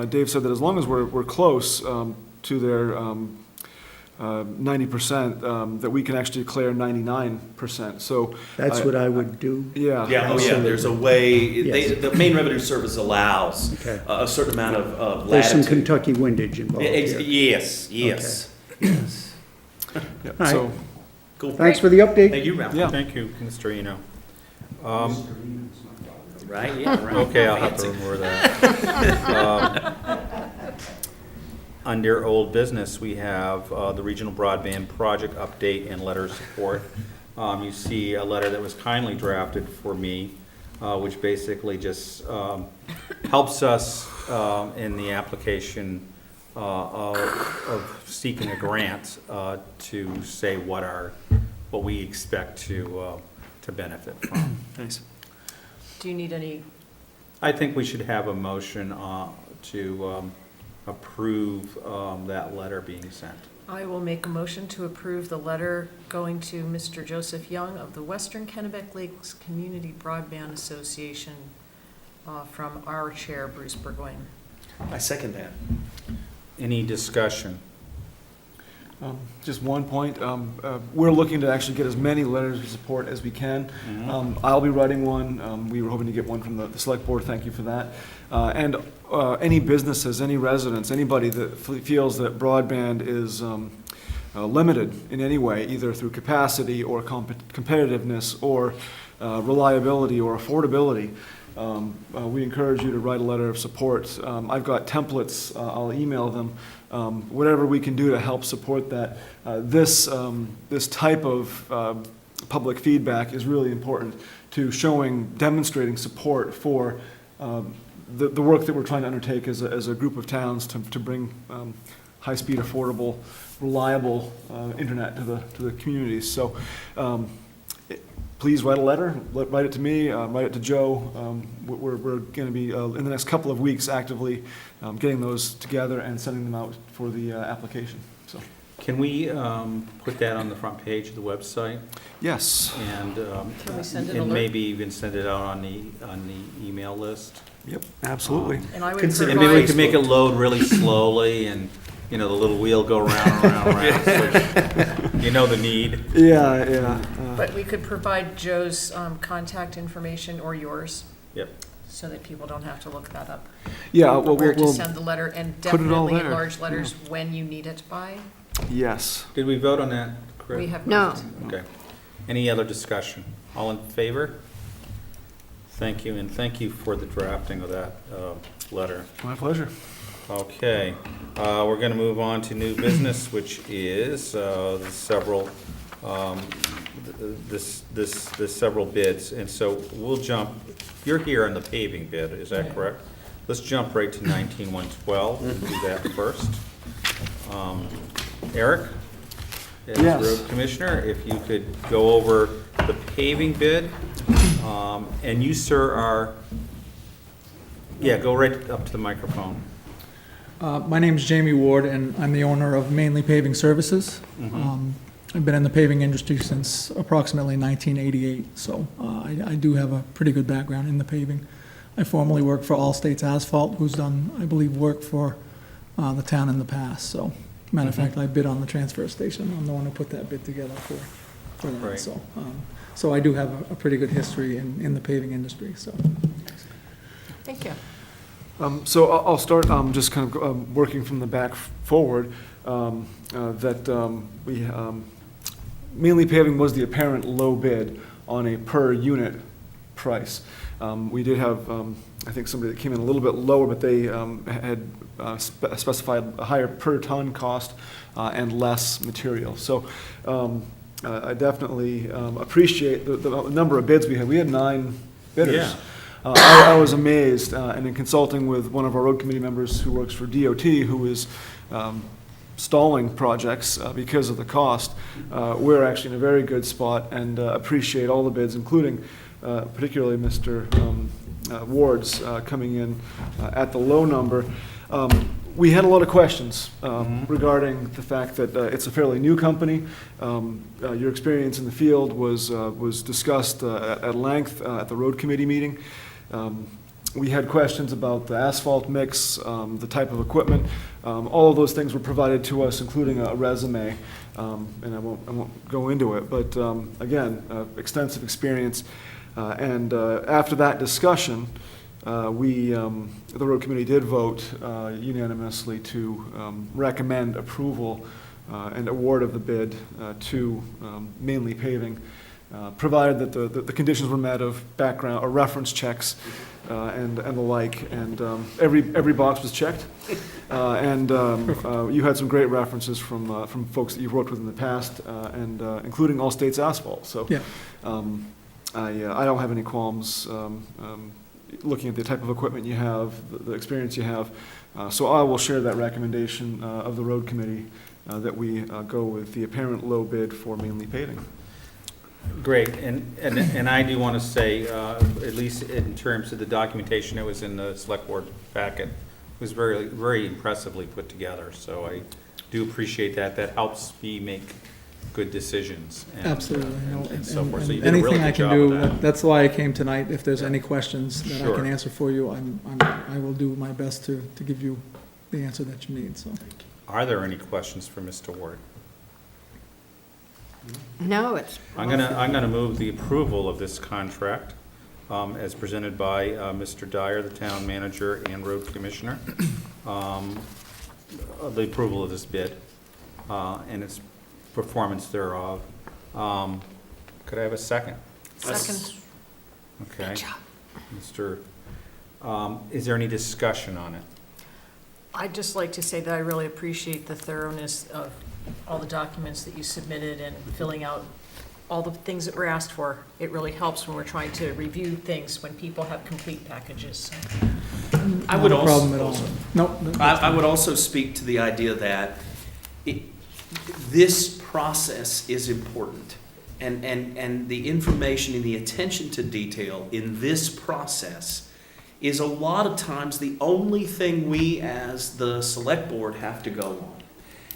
Dave said that as long as we're close to their 90%, that we can actually declare 99%, so. That's what I would do. Yeah. Yeah, oh yeah, there's a way, Yes. the Maine Revenue Service allows Okay. a certain amount of There's some latitude. Kentucky windage involved here. Yes, yes, yes. Yeah, All so, right. Cool. Thanks for the update. Thank you, Ralph. yeah. Thank you, Mr. Eno. Right, yeah, right. Okay, I'll have to Fancy. remember that. Under old business, we have the regional broadband project update and letter of support. You see a letter that was kindly drafted for me, which basically just helps us in the application of seeking a grant to say what we expect to benefit from. Nice. Do you need any, I think we should have a motion to approve that letter being sent. I will make a motion to approve the letter going to Mr. Joseph Young of the Western Kennebec Lakes Community Broadband Association from our chair, Bruce Burgoyne. I second that. Any discussion? Just one point, we're looking to actually get as many letters of support as we can. I'll be writing one, we were hoping to get one from the select board, thank you for that. And any businesses, any residents, anybody that feels that broadband is limited in any way, either through capacity or competitiveness or reliability or affordability, we encourage you to write a letter of support. I've got templates, I'll email them. Whatever we can do to help support that. This type of public feedback is really important to demonstrating support for the work that we're trying to undertake as a group of towns to bring high-speed, affordable, reliable internet to the communities. So please write a letter, write it to me, write it to Joe. We're going to be, in the next couple of weeks, actively getting those together and sending them out for the application, so. Can we put that on the front page of the website? Yes, And Can we send an and alert? maybe even send it out on the email list? yep, absolutely. And I would Consider- And maybe we provide, can make it load really slowly and, the little wheel go round, round, so you know the need. Yeah. but we could provide Joe's contact information or yours, Yep. so that people don't have to look that up. Yeah, well, Where to we'll, send the letter, and put it all definitely in there, large letters when you need it by. yes. Did we vote on that, Chris? We have No. not. Okay. Any other discussion? All in favor? Thank you, and thank you for the drafting of that letter. My pleasure. Okay, we're going to move on to new business, which is the several bids, and so we'll jump. You're here on the paving bid, is that correct? Let's jump right to 19-112 and do that first. Eric, as Yes. road commissioner, if you could go over the paving bid, and you, sir, are. Yeah, go right up to the microphone. My name's Jamie Ward, and I'm the owner of Mainly Paving Services. I've been in the paving industry since approximately 1988, so I do have a pretty good background in the paving. I formerly worked for All States Asphalt, who's done, I believe, work for the town in the past. So, matter of fact, I bid on the transfer station. I'm the one who put that bid together for that. Right. So I do have a pretty good history in the paving industry, so. Thank you. So I'll start, just kind of working from the back forward, Mainly Paving was the apparent low bid on a per unit price. We did have, I think somebody that came in a little bit lower, but they had specified a higher per ton cost and less material. So I definitely appreciate the number of bids we had. We had 9 bidders. Yeah. I was amazed, and in consulting with one of our road committee members who works for DOT, who is stalling projects because of the cost, we're actually in a very good spot and appreciate all the bids, including particularly Mr. Ward's coming in at the low number. We had a lot of questions regarding the fact that it's a fairly new company. Your experience in the field was discussed at length at the road committee meeting. We had questions about the asphalt mix, the type of equipment. All of those things were provided to us, including a resume, and I won't go into it. But again, extensive experience. And after that discussion, the road committee did vote unanimously to recommend approval and award of the bid to Mainly Paving, provided that the conditions were met of background or reference checks and the like, and every box was checked. And you had some great references from folks that you've worked with in the past, and including All States Asphalt. So Yeah. I don't have any qualms looking at the type of equipment you have, the experience you have. So I will share that recommendation of the road committee that we go with the apparent low bid for Mainly Paving. Great, and I do want to say, at least in terms of the documentation that was in the select board packet, it was very, very impressively put together, so I do appreciate that. That helps me make good decisions. And, Absolutely. and so forth. So you did a really Anything I good can job with do, that. that's why I came tonight. If there's any questions that I Sure. can answer for you, I will do my best to give you the answer that you need, so. Are there any questions for Mr. Ward? No, it's. I'm gonna move the approval of this contract as presented by Mr. Dyer, the town manager and road commissioner. The approval of this bid and its performance thereof. Could I have a second? Second. Okay. Mr., is there any discussion on it? I'd just like to say that I really appreciate the thoroughness of all the documents that you submitted and filling out all the things that were asked for. It really helps when we're trying to review things, when people have complete packages. I would Not a problem at also, all. No, I would also speak to the idea that this process is important. And the information and the attention to detail in this process is a lot of times the only thing we as the select board have to go on.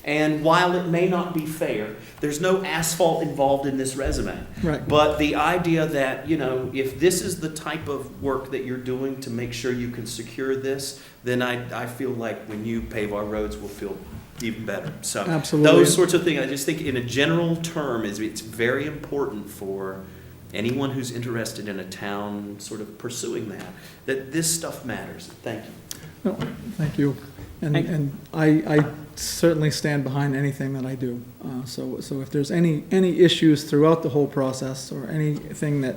And while it may not be fair, there's no asphalt involved in this resume. Right. But the idea that, you know, if this is the type of work that you're doing to make sure you can secure this, then I feel like when you pave our roads, we'll feel even better. So Absolutely. those sorts of things, I just think in a general term, it's very important for anyone who's interested in a town sort of pursuing that this stuff matters. Thank you. no, thank you. And I certainly stand behind anything that I do. So if there's any issues throughout the whole process or anything that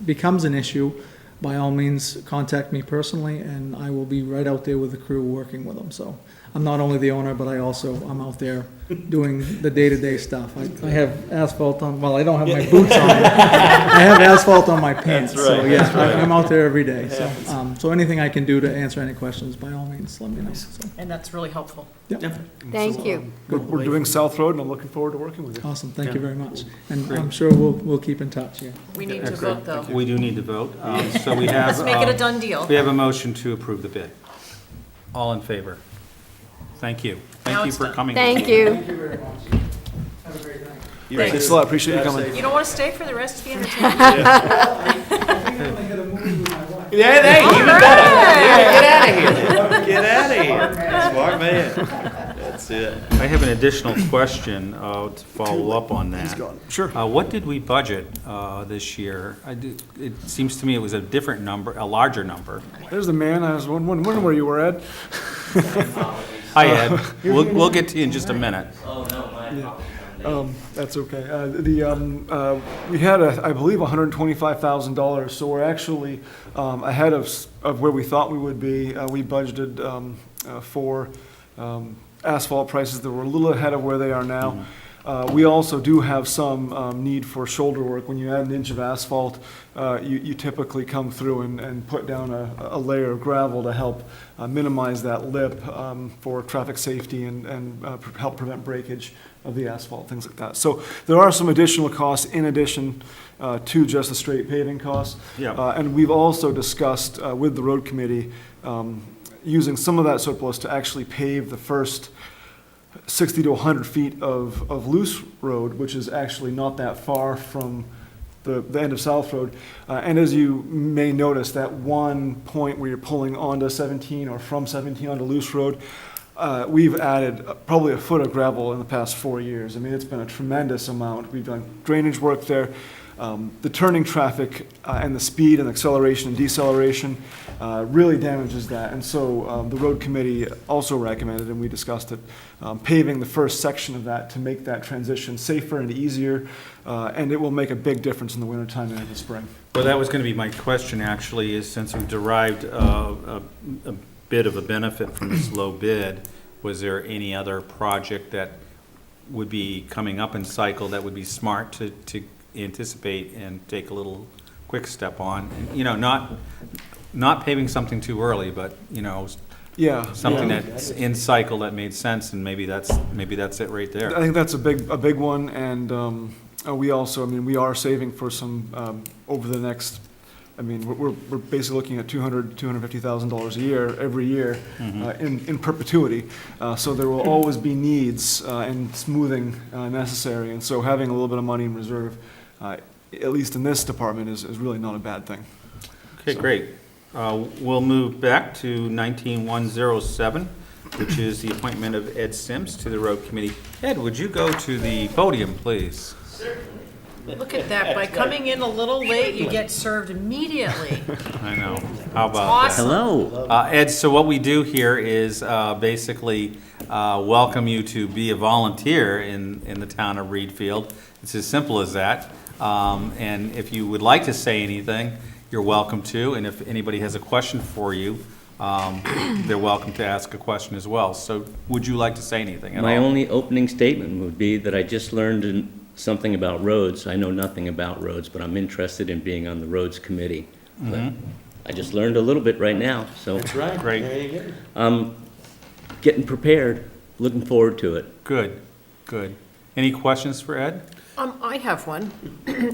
becomes an issue, by all means, contact me personally, and I will be right out there with the crew working with them. So I'm not only the owner, but I'm out there doing the day-to-day stuff. I have asphalt on, well, I don't have my boots on, but I have asphalt on my pants. So yeah, I'm out there every day. So anything I can do to answer any questions, by all means, let me know. So, And that's really helpful. Thank you. We're doing South Road, and I'm looking forward to working with you. awesome, thank you very much. And I'm sure we'll keep in touch, yeah. We need to vote, though. We do need to vote. So we have. Let's make it a done deal. We have a motion to approve the bid. All in favor? Thank you. Now Thank you it's for done. coming. Thank you. very much. Have a great night. Thanks a lot, appreciate you coming. You don't want to stay for the rest of the entertainment? Yeah, hey, even All better. right. Yeah, get out of here. Get out of here. Smart man. That's it. I have an additional question to follow up on that. He's gone. Sure. What did we budget this year? It seems to me it was a different number, a larger number. There's the man. I was wondering where you were, Ed. Hi, Ed. We'll get to you in just a minute. Oh, no, my apologies. That's okay. We had, I believe, $125,000, so we're actually ahead of where we thought we would be. We budgeted for asphalt prices that were a little ahead of where they are now. We also do have some need for shoulder work. When you add an inch of asphalt, you typically come through and put down a layer of gravel to help minimize that lip for traffic safety and help prevent breakage of the asphalt, things like that. So there are some additional costs in addition to just the straight paving costs. Yeah. And we've also discussed with the road committee using some of that surplus to actually pave the first 60 to 100 feet of loose road, which is actually not that far from the end of South Road. And as you may notice, that one point where you're pulling onto 17 or from 17 onto loose road, we've added probably a foot of gravel in the past 4 years. I mean, it's been a tremendous amount. We've done drainage work there. The turning traffic and the speed and acceleration and deceleration really damages that. And so the road committee also recommended, and we discussed it, paving the first section of that to make that transition safer and easier. And it will make a big difference in the wintertime and in the spring. Well, that was going to be my question, actually, is since we've derived a bit of a benefit from this low bid, was there any other project that would be coming up in cycle that would be smart to anticipate and take a little quick step on? And, you know, not paving something too early, but, you know, something that's in cycle that made sense, and maybe that's it right there. I think that's a big one, and we also, I mean, we are saving for some over the next. I mean, we're basically looking at $250,000 a year every year in perpetuity. So there will always be needs and smoothing necessary, and so having a little bit of money in reserve, at least in this department, is really not a bad thing. Okay, great. We'll move back to 19107, which is the appointment of Ed Sims to the road committee. Ed, would you go to the podium, please? Look at that, by coming in a little late, you get served immediately. I know. How about that? Awesome. Hello. Ed, so what we do here is basically welcome you to be a volunteer in the town of Reedfield. It's as simple as that. And if you would like to say anything, you're welcome to. And if anybody has a question for you, they're welcome to ask a question as well. So would you like to say anything at all? My only opening statement would be that I just learned something about roads. I know nothing about roads, but I'm interested in being on the roads committee. But I just learned a little bit right now, so. That's right. Great. There you go. I'm getting prepared, looking forward to it. Good, good. Any questions for Ed? I have one.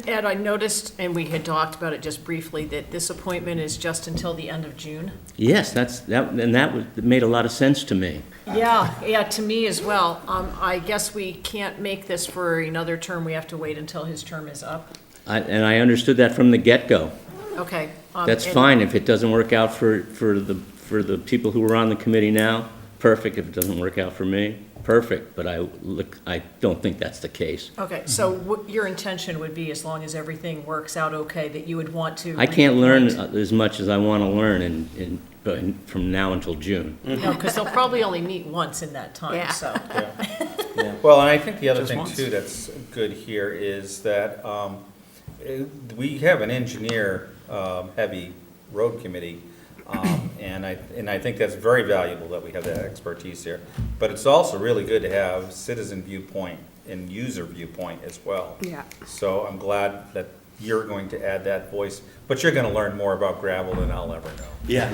Ed, I noticed, and we had talked about it just briefly, that this appointment is just until the end of June. Yes, that made a lot of sense to me. Yeah, to me as well. I guess we can't make this for another term. We have to wait until his term is up. And I understood that from the get-go. Okay. That's and- fine. If it doesn't work out for the people who are on the committee now, perfect. If it doesn't work out for me, perfect. But I don't think that's the case. Okay, so what your intention would be, as long as everything works out okay, that you would want to. I can't learn reappoint- as much as I want to learn from now until June. No, because they'll probably only meet once in that time, Yeah. so. Well, and I think the other Just thing once. too that's good here is that we have an engineer heavy road committee. And I think that's very valuable that we have that expertise here. But it's also really good to have citizen viewpoint and user viewpoint as well. Yeah. So I'm glad that you're going to add that voice, but you're gonna learn more about gravel than I'll ever know. Yeah,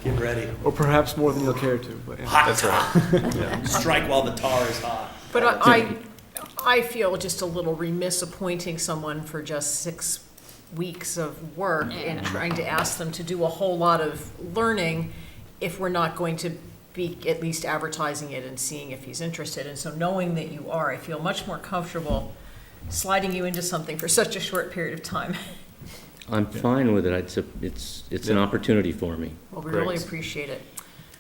get ready. Or perhaps more than you'll care to, but yeah. That's right. Strike while the tar is hot. But I feel just a little remiss appointing someone for just 6 weeks of work and trying to ask them to do a whole lot of learning if we're not going to be at least advertising it and seeing if he's interested. And so knowing that you are, I feel much more comfortable sliding you into something for such a short period of time. I'm fine with it. It's an opportunity for me. Well, we really Great. appreciate it.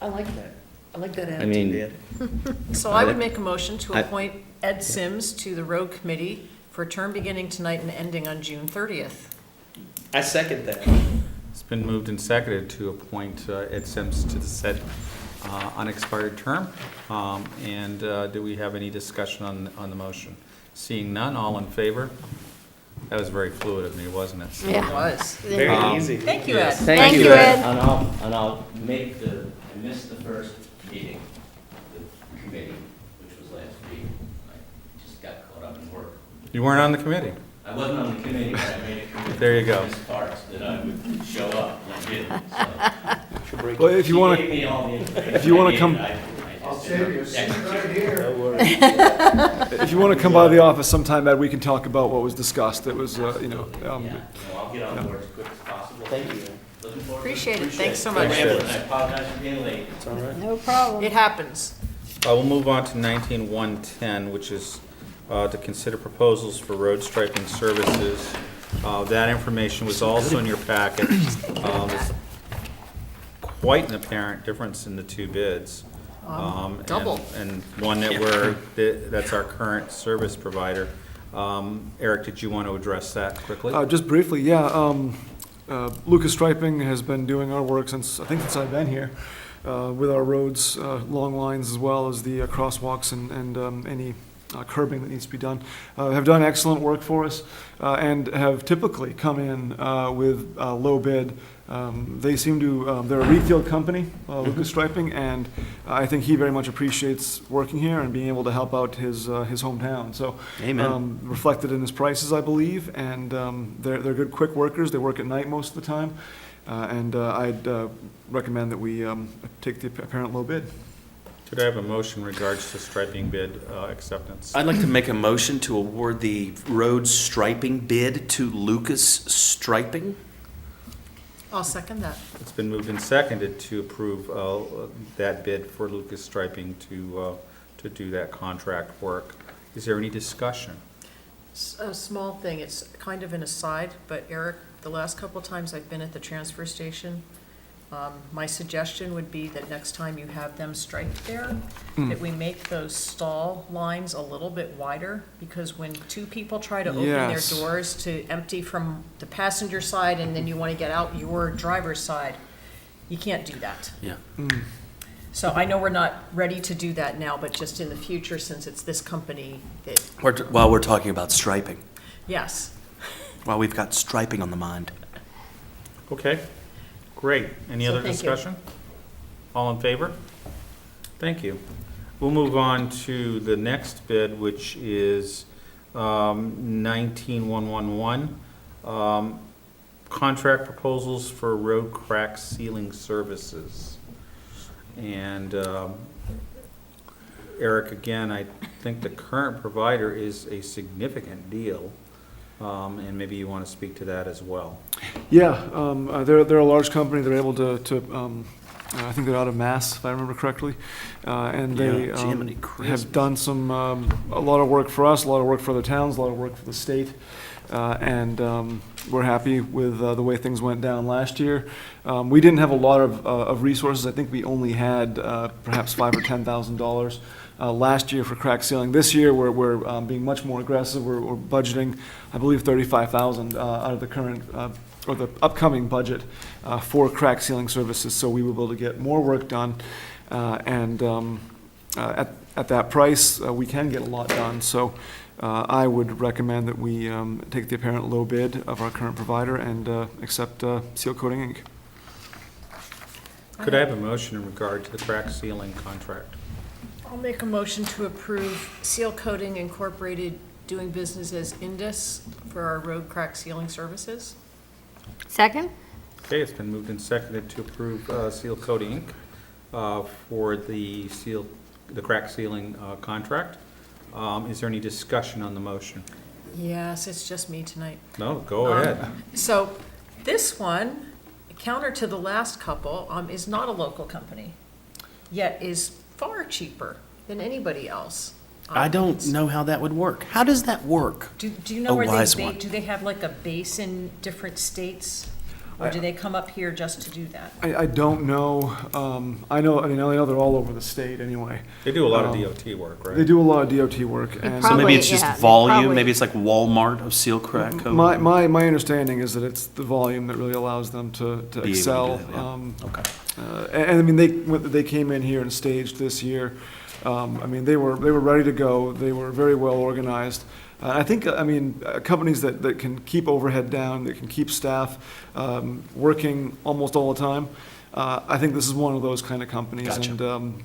I like that. I like that I mean, So I would make a motion to I- appoint Ed Sims to the road committee for a term beginning tonight and ending on June 30th. I second that. It's been moved and seconded to appoint Ed Sims to the said unexpired term. And do we have any discussion on the motion? Seeing none, all in favor? That was very fluid of me, wasn't it? It Yeah. was. Very easy. Thank you, Ed. Yes. Thank you, Ed. And I'll make I missed the first meeting, the committee, which was last week. I just got caught up in work. You weren't on the committee. I wasn't on the committee, but I made a commitment. There you go. to Ms. Parks that I would show up, and I didn't, so. Well, if you want She to, gave me all the information if you wanna I come- needed. I'll save you a seat right here. if you want to come by the office sometime, Ed, we can talk about what was discussed. It was, Yeah, no, I'll get on board as quick as possible. Thank you. Looking forward to Appreciate it. Appreciate Thanks so it. much. Rambling. I apologize for being late. It's all right. No problem. It happens. We'll move on to 19-110, which is to consider proposals for road striping services. That information was also in your packet. There's quite an apparent difference in the two bids. And- double. And one that's our current service provider. Eric, did you want to address that quickly? just briefly, yeah, Lucas Striping has been doing our work since I've been here, with our roads, long lines, as well as the crosswalks and any curbing that needs to be done. Have done excellent work for us, and have typically come in with low bid. They seem to, they're a Reedfield company, Lucas Striping, and I think he very much appreciates working here and being able to help out his hometown. So, Amen. reflected in his prices, I believe, and they're good, quick workers. They work at night most of the time, and I'd recommend that we take the apparent low bid. Could I have a motion in regards to striping bid acceptance? I'd like to make a motion to award the road striping bid to Lucas Striping. I'll second that. It's been moved and seconded to approve that bid for Lucas Striping to do that contract work. Is there any discussion? A small thing, it's kind of an aside, but Eric, the last couple of times I've been at the transfer station, my suggestion would be that next time you have them striped there, that we make those stall lines a little bit wider, because when two people try to open their Yes. doors to empty from the passenger side and then you want to get out your driver's side, you can't do that. Yeah. So I know we're not ready to do that now, but just in the future, since it's this company that, While we're talking about striping, yes. while we've got striping on the mind. Okay, great. Any So other thank you. discussion? All in favor? Thank you. We'll move on to the next bid, which is 19-111. Contract proposals for road crack sealing services. And Eric, again, I think the current provider is a significant deal, and maybe you want to speak to that as well. Yeah, they're a large company. They're able to I think they're out of Mass, if I remember correctly, and they Yeah, Jiminy Christmas. have done a lot of work for us, a lot of work for other towns, a lot of work for the state, and we're happy with the way things went down last year. We didn't have a lot of resources. I think we only had perhaps $5,000 or $10,000 last year for crack sealing. This year, we're being much more aggressive. We're budgeting, I believe, $35,000 out of the current or the upcoming budget for crack sealing services. So we will be able to get more work done, and at that price, we can get a lot done. So I would recommend that we take the apparent low bid of our current provider and accept Seal Coating Inc. Could I have a motion in regard to the crack sealing contract? I'll make a motion to approve Seal Coating Incorporated doing business as Indus for our road crack sealing services. Second? Okay, it's been moved and seconded to approve Seal Coating Inc. For the crack sealing contract. Is there any discussion on the motion? Yes, it's just me tonight. No, go ahead. So this one, counter to the last couple, is not a local company, yet is far cheaper than anybody else. I don't know how that would work. How does that work? Do you know A where wise they one. do they have like a base in different states? Or do they come up here just to do that? I don't know. I know they're all over the state anyway. They do a lot of Um, DOT work, right? They do a lot of DOT work, and So Probably, maybe it's just yeah, they volume, probably- maybe it's like Walmart of seal crack code? my understanding is that it's the volume that really allows them to Be able to excel. do that, yeah. Okay. And I mean, they came in here and staged this year. I mean, they were ready to go. They were very well organized. I think, companies that can keep overhead down, that can keep staff working almost all the time, I think this is one of those kind of companies. Gotcha.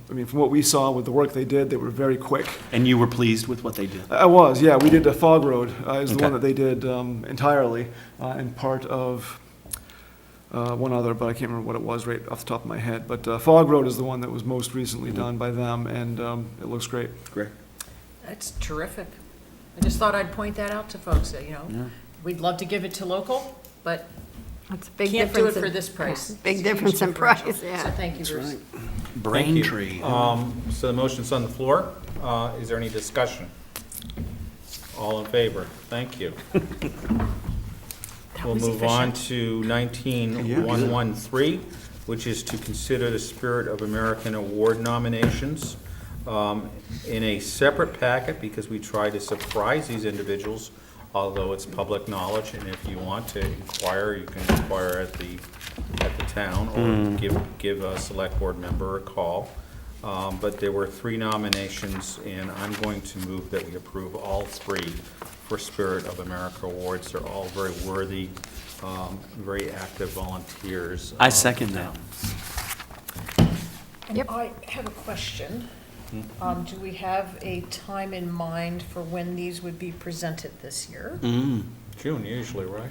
And, from what we saw with the work they did, they were very quick. And you were pleased with what they did? I was, yeah. We did the Fog Road, is the Okay. one that they did entirely, and part of one other, but I can't remember what it was right off the top of my head. But Fog Road is the one that was most recently done by them, and it looks great. Great. That's terrific. I just thought I'd point that out to folks, that, we'd love to give it to local, but That's a big can't do it difference for in- this price. Big It's a huge difference in differential. price, yeah. So thank you, Bruce. Thank you. Braintree. So the motion's on the floor. Is there any discussion? All in favor? Thank you. We'll was move on efficient. to 19113, which is to consider the Spirit of American Award nominations in a separate packet, because we try to surprise these individuals, although it's public knowledge, and if you want to inquire, you can inquire at the town, or give a select board member a call. But there were 3 nominations, and I'm going to move that we approve all 3 for Spirit of America Awards. They're all very worthy, very active volunteers. I second that. And Yep. I have a question. Do we have a time in mind for when these would be presented this year? June usually, right?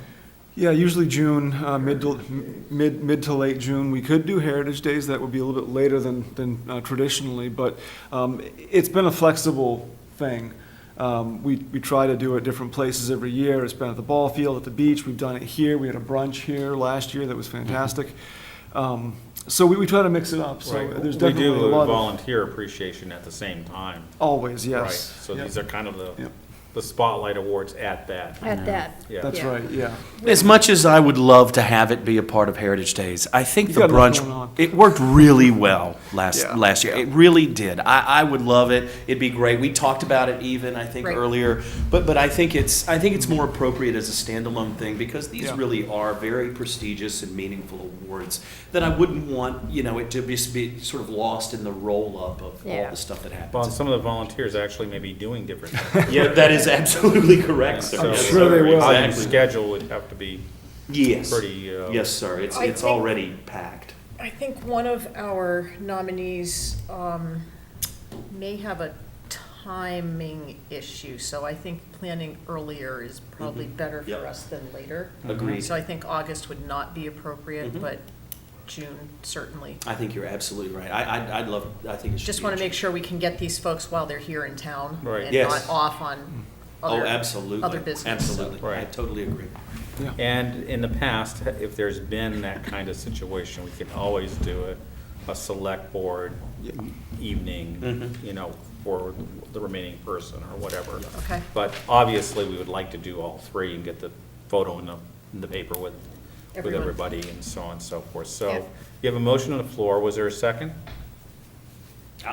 Yeah, usually June, mid to late June. We could do Heritage Days. That would be a little bit later than traditionally, but it's been a flexible thing. We try to do it different places every year. It's been at the ball field, at the beach. We've done it here. We had a brunch here last year that was fantastic. So we try to mix it up. So Right. there's We definitely a do lot of, volunteer appreciation at the same time. always, Right, yes. so Yep. these are kind of Yep. the spotlight awards at that. At that. Yeah. That's Yeah. right, yeah. As much as I would love to have it be a part of Heritage Days, I think You the got enough brunch, going on. it worked really well last Yeah. year. It really did. I would love it. It'd be great. We talked about it even, I think, Right. earlier. But I think it's more appropriate as a standalone thing, because these Yeah. really are very prestigious and meaningful awards that I wouldn't want, it to just be sort of lost in the roll-up of all Yeah. the stuff that happens. Well, some of the volunteers actually may be doing different things. Yeah, that is absolutely correct, sir. So, Yes, sure they will. How you Exactly. schedule would have to be Yes. pretty, Yes, sir. It's I think- already packed. I think one of our nominees may have a timing issue, so I think planning earlier is probably better Yep. for us than later. Agreed. So I think August would not be appropriate, Mhm. but June certainly. I think you're absolutely right. I think it should Just be want in to make June. sure we can get these folks while they're here in town. Right. And Yes. not off on Oh, other, absolutely. other business. Absolutely. I Right. totally agree. And in the past, if there's been that kind of situation, we can always do a select board evening, Mhm. For the remaining person or whatever. Okay. But obviously, we would like to do all 3 and get the photo in the paper with Everyone. everybody and so on and so forth. So Yeah. you have a motion on the floor. Was there a second?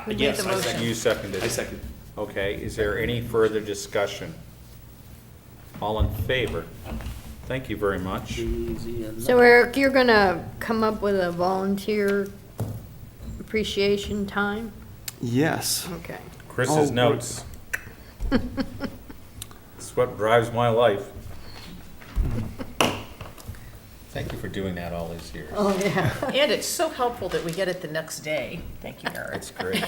Who made Yes, the I motion? second. You seconded. I second. Okay, is there any further discussion? All in favor? Thank you very much. So Eric, you're gonna come up with a volunteer appreciation time? Yes. Okay. Chris's Oh, notes. It's what drives my life. Thank you for doing that all these years. Oh, yeah. And it's so helpful that we get it the next day. Thank you, Eric. That's great.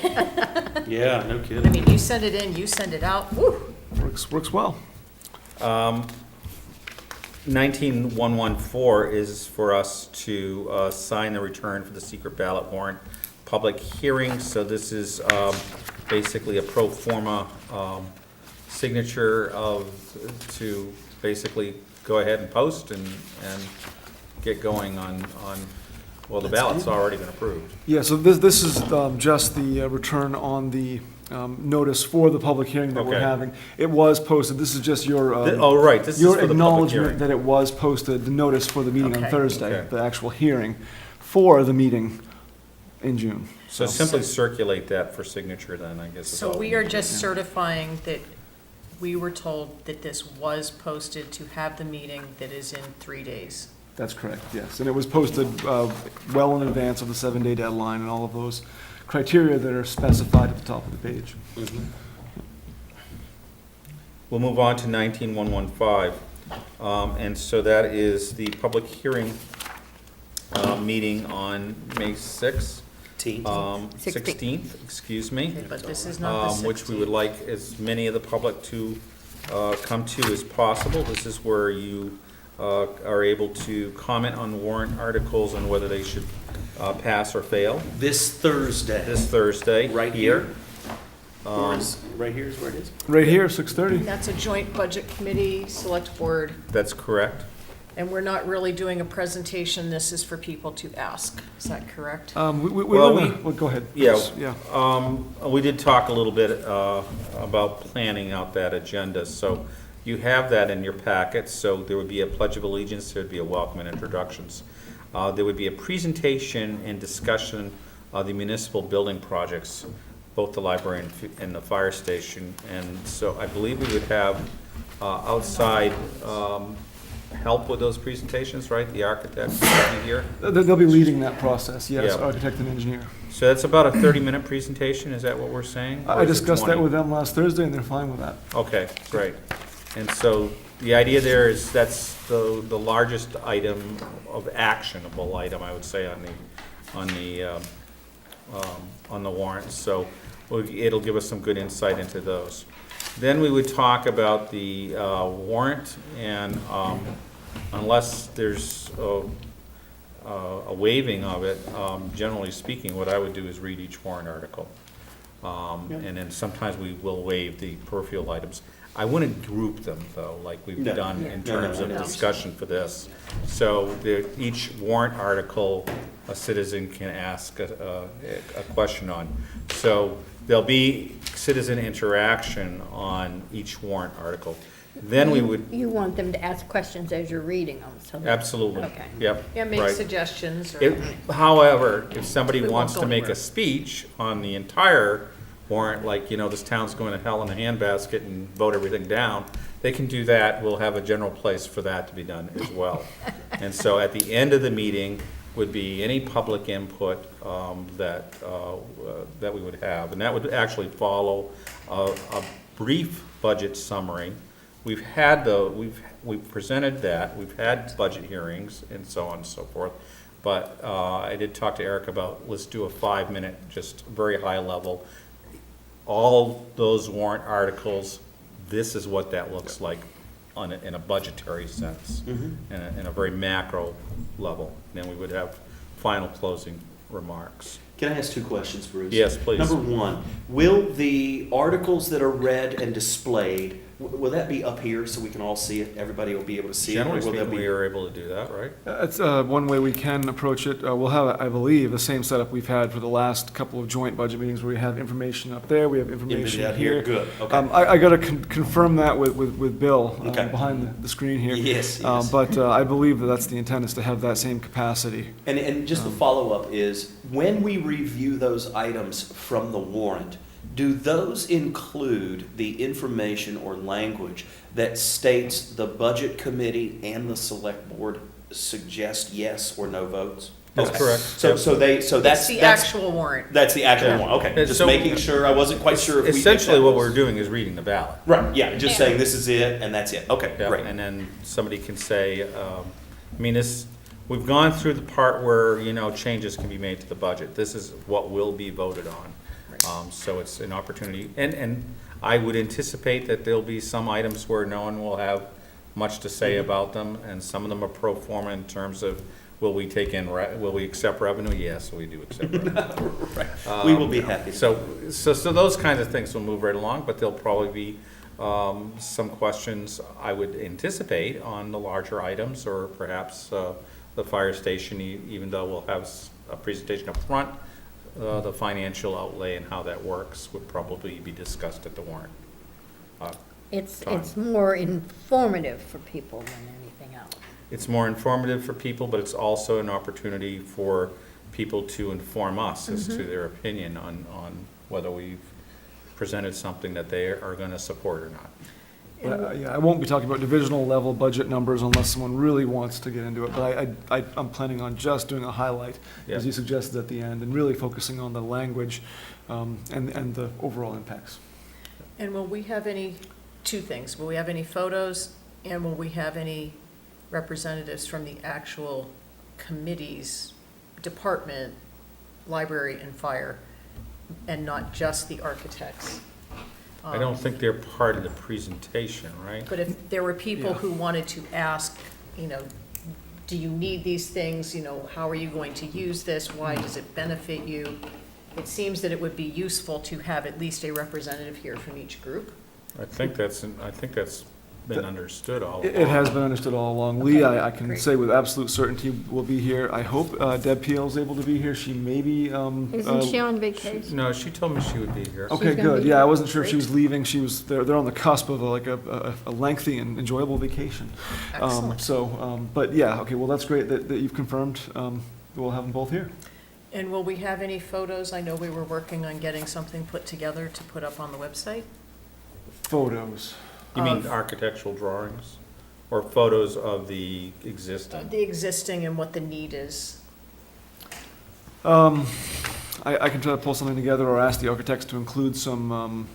Yeah, no I kidding. mean, you send it in, you send it out, woo. Works well. 19114 is for us to sign the return for the secret ballot warrant public hearing. So this is basically a pro forma signature to basically go ahead and post and get going on, well, the ballot's already been approved. Yeah, so this is just the return on the notice for the public hearing that we're Okay. having. It was posted, this is just your, Oh, right, this is your for the public acknowledgement hearing. that it was posted, the notice for the meeting on Okay. Thursday, Okay. the actual hearing for the meeting in June. So simply circulate that for signature then, I guess. is all So we are need. just certifying that we were told that this was posted to have the meeting that is in 3 days. That's correct, yes. And it was posted well in advance of the 7-day deadline and all of those criteria that are specified at the top of the page. We'll move on to 19115. And so that is the public hearing meeting on May 6th. 16th, excuse me. Okay, but this is not the Which we would 16th. like as many of the public to come to as possible. This is where you are able to comment on warrant articles and whether they should pass or fail. This Thursday. This Thursday. Right here? Right here is where it is? Right here, 6:30. That's a joint budget committee, select board, That's correct. and we're not really doing a presentation. This is for people to ask. Is that correct? Well, go ahead. Yeah. please. Yeah. We did talk a little bit about planning out that agenda, so you have that in your packet. So there would be a pledge of allegiance, there would be a welcome and introductions. There would be a presentation and discussion of the municipal building projects, both the library and the fire station. And so I believe we would have outside help with those presentations, right? The architect will be here. They'll be leading that process, yes, Yeah. architect and engineer. So that's about a 30-minute presentation, is that what we're saying? Or I is it discussed that 20? with them last Thursday, and they're fine with that. Okay, great. And so the idea there is that's the largest item of actionable item, I would say, on the warrant. So it'll give us some good insight into those. Then we would talk about the warrant, and unless there's a waiving of it, generally speaking, what I would do is read each warrant article. And then sometimes we will waive the peripheral items. I wouldn't group them, though, like we've No. done in No, no, terms of no. discussion for this. So each warrant article, a citizen can ask a question on. So there'll be citizen interaction on each warrant article. Then we would, You want them to ask questions as you're reading them, so. absolutely, Okay. yep, Yeah, make right. suggestions or. However, if somebody We won't wants go to make anywhere. a speech on the entire warrant, like, this town's going to hell in a handbasket and vote everything down, they can do that. We'll have a general place for that to be done as well. And so at the end of the meeting would be any public input that we would have. And that would actually follow a brief budget summary. We've presented that, we've had budget hearings and so on and so forth. But I did talk to Eric about, let's do a 5-minute, just very high level. All those warrant articles, this is what that looks like in a budgetary sense, in a very macro level. Then we would have final closing remarks. Can I ask 2 questions, Bruce? Yes, please. Number 1, will the articles that are read and displayed, will that be up here so we can all see it? Everybody will be able to see it? Generally Or will that speaking, be- we are able to do that, right? That's one way we can approach it. We'll have, I believe, the same setup we've had for the last couple of joint budget meetings where we have information up there, we have information out here, here. good, okay. I got to confirm that with Bill Okay. behind the screen here. Yes, yes. But I believe that that's the intent, is to have that same capacity. And just the follow-up is, when we review those items from the warrant, do those include the information or language that states the budget committee and the select board suggest yes or no votes? That's Okay. correct. So It's that's the that's actual warrant. that's the actual Yeah. one. Okay, And just so- making sure. I wasn't quite sure if we. if Essentially, that what was- we're doing is reading the ballot. Right. Yeah. Just saying this is it and that's it. Okay. Yeah, Great. and then somebody can say, we've gone through the part where, changes can be made to the budget. This is what will be voted on. So it's an opportunity, and I would anticipate that there'll be some items where no one will have much to say about them, and some of them are pro forma in terms of, will we accept revenue? Yes, we do accept revenue. We will be happy. So those kinds of things will move right along, but there'll probably be some questions, I would anticipate, on the larger items, or perhaps the fire station, even though we'll have a presentation up front. the financial outlay and how that works would probably be discussed at the warrant. It's more informative for people than anything else. It's more informative for people, but it's also an opportunity for people to inform us as to their opinion on whether we've presented something that they are going to support or not. But, yeah, I won't be talking about divisional level budget numbers unless someone really wants to get into it, but I'm planning on just doing a highlight, Yeah. as you suggested at the end, and really focusing on the language and the overall impacts. And will we have two things, will we have any photos, and will we have any representatives from the actual committees, department, library, and fire, and not just the architects? I don't think they're part of the presentation, right? But if there were people Yeah. who wanted to ask, do you need these things, how are you going to use this, why does it benefit you? It seems that it would be useful to have at least a representative here from each group. I think that's been understood all along. It has been understood all along. Lee, I can great. say with absolute certainty will be here. I hope Deb Peel's able to be here. She may be. Isn't she on vacation? No, she told me she would be here. Okay, gonna good. be Yeah, I here. wasn't sure if she Great. was leaving. She was. They're on the cusp of a lengthy and enjoyable vacation. Excellent. But yeah, okay. Well, that's great that you've confirmed. We'll have them both here. And will we have any photos? I know we were working on getting something put together to put up on the website. Photos. You mean Of- architectural drawings or photos of the existing? The existing and what the need is. I can try to pull something together or ask the architects to include some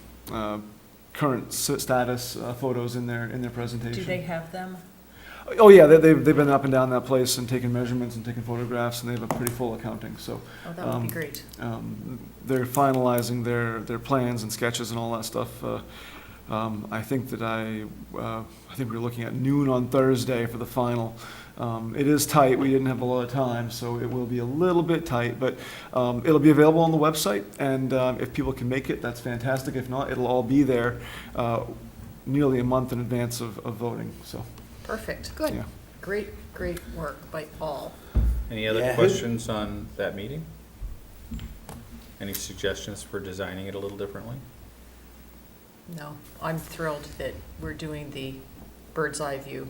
current status photos in their presentation. Do they have them? Oh, yeah, they've been up and down that place and taken measurements and taken photographs, and they have a pretty full accounting, so. Oh, that would be great. They're finalizing their plans and sketches and all that stuff. I think that I think we're looking at noon on Thursday for the final. It is tight, we didn't have a lot of time, so it will be a little bit tight, but it'll be available on the website, and if people can make it, that's fantastic. If not, it'll all be there nearly a month in advance of voting, so. Perfect. Good. Yeah. Great work by all. Any other Yeah. questions on that meeting? Any suggestions for designing it a little differently? No, I'm thrilled that we're doing the bird's eye view.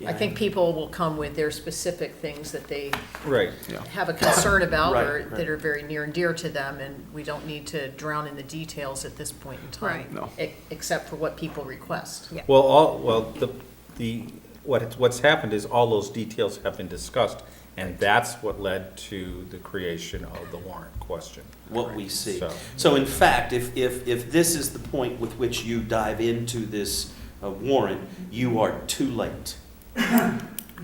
I think people will come with their specific things that they Right. have a concern about or Right, right. that are very near and dear to them, and we don't need to drown in the details at this point in time. Right. No. Except for what people request. Yeah. Well, what's happened is all those details have been discussed, and that's what led to the creation of the warrant question. What we see. So- So in fact, if this is the point with which you dive into this warrant, you are too late.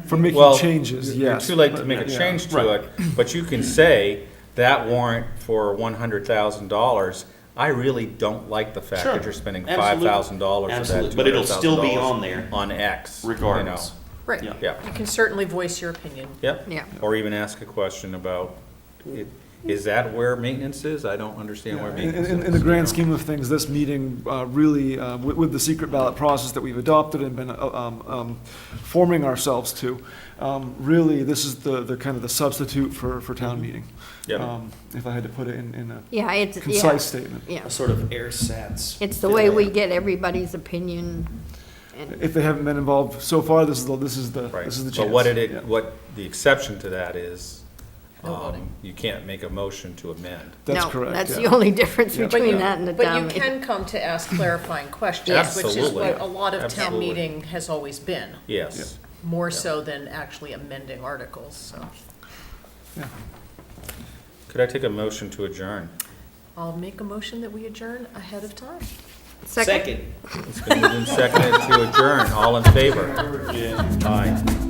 For making Well, changes, You're yes. too late to but- make a yeah. change to Right. it, but you can say, that warrant for $100,000, I really don't like the fact Sure. that you're spending Absolutely. $5,000 of that Absolutely. But it'll still be $200,000 on there on X. you know. regardless. Right. Yeah. Yeah, You can certainly voice your opinion. yep. Yeah. Or even ask a question about, is that where maintenance is? I don't understand where In maintenance is. in the grand you know. scheme of things, this meeting really, with the secret ballot process that we've adopted and been forming ourselves to, really, this is the kind of the substitute for town meeting. Yep. If I had to put it in a Yeah, it's, concise statement. yeah. A sort of airsats. It's the way we get everybody's opinion. And If they haven't been involved so far, this is the Right. chance. But what Yeah. what the exception to that is, No voting. you can't make a motion to amend. That's no, correct, That's yeah. the only difference Yeah. between that and the But town you meeting. can come to ask clarifying questions, which is Absolutely. what a lot of town Absolutely. meeting has always been, Yes. more so than actually amending articles, so. Yeah. Could I take a motion to adjourn? I'll make a motion that we adjourn ahead of time. Second. It's been moved and seconded to adjourn. All in favor? Aye.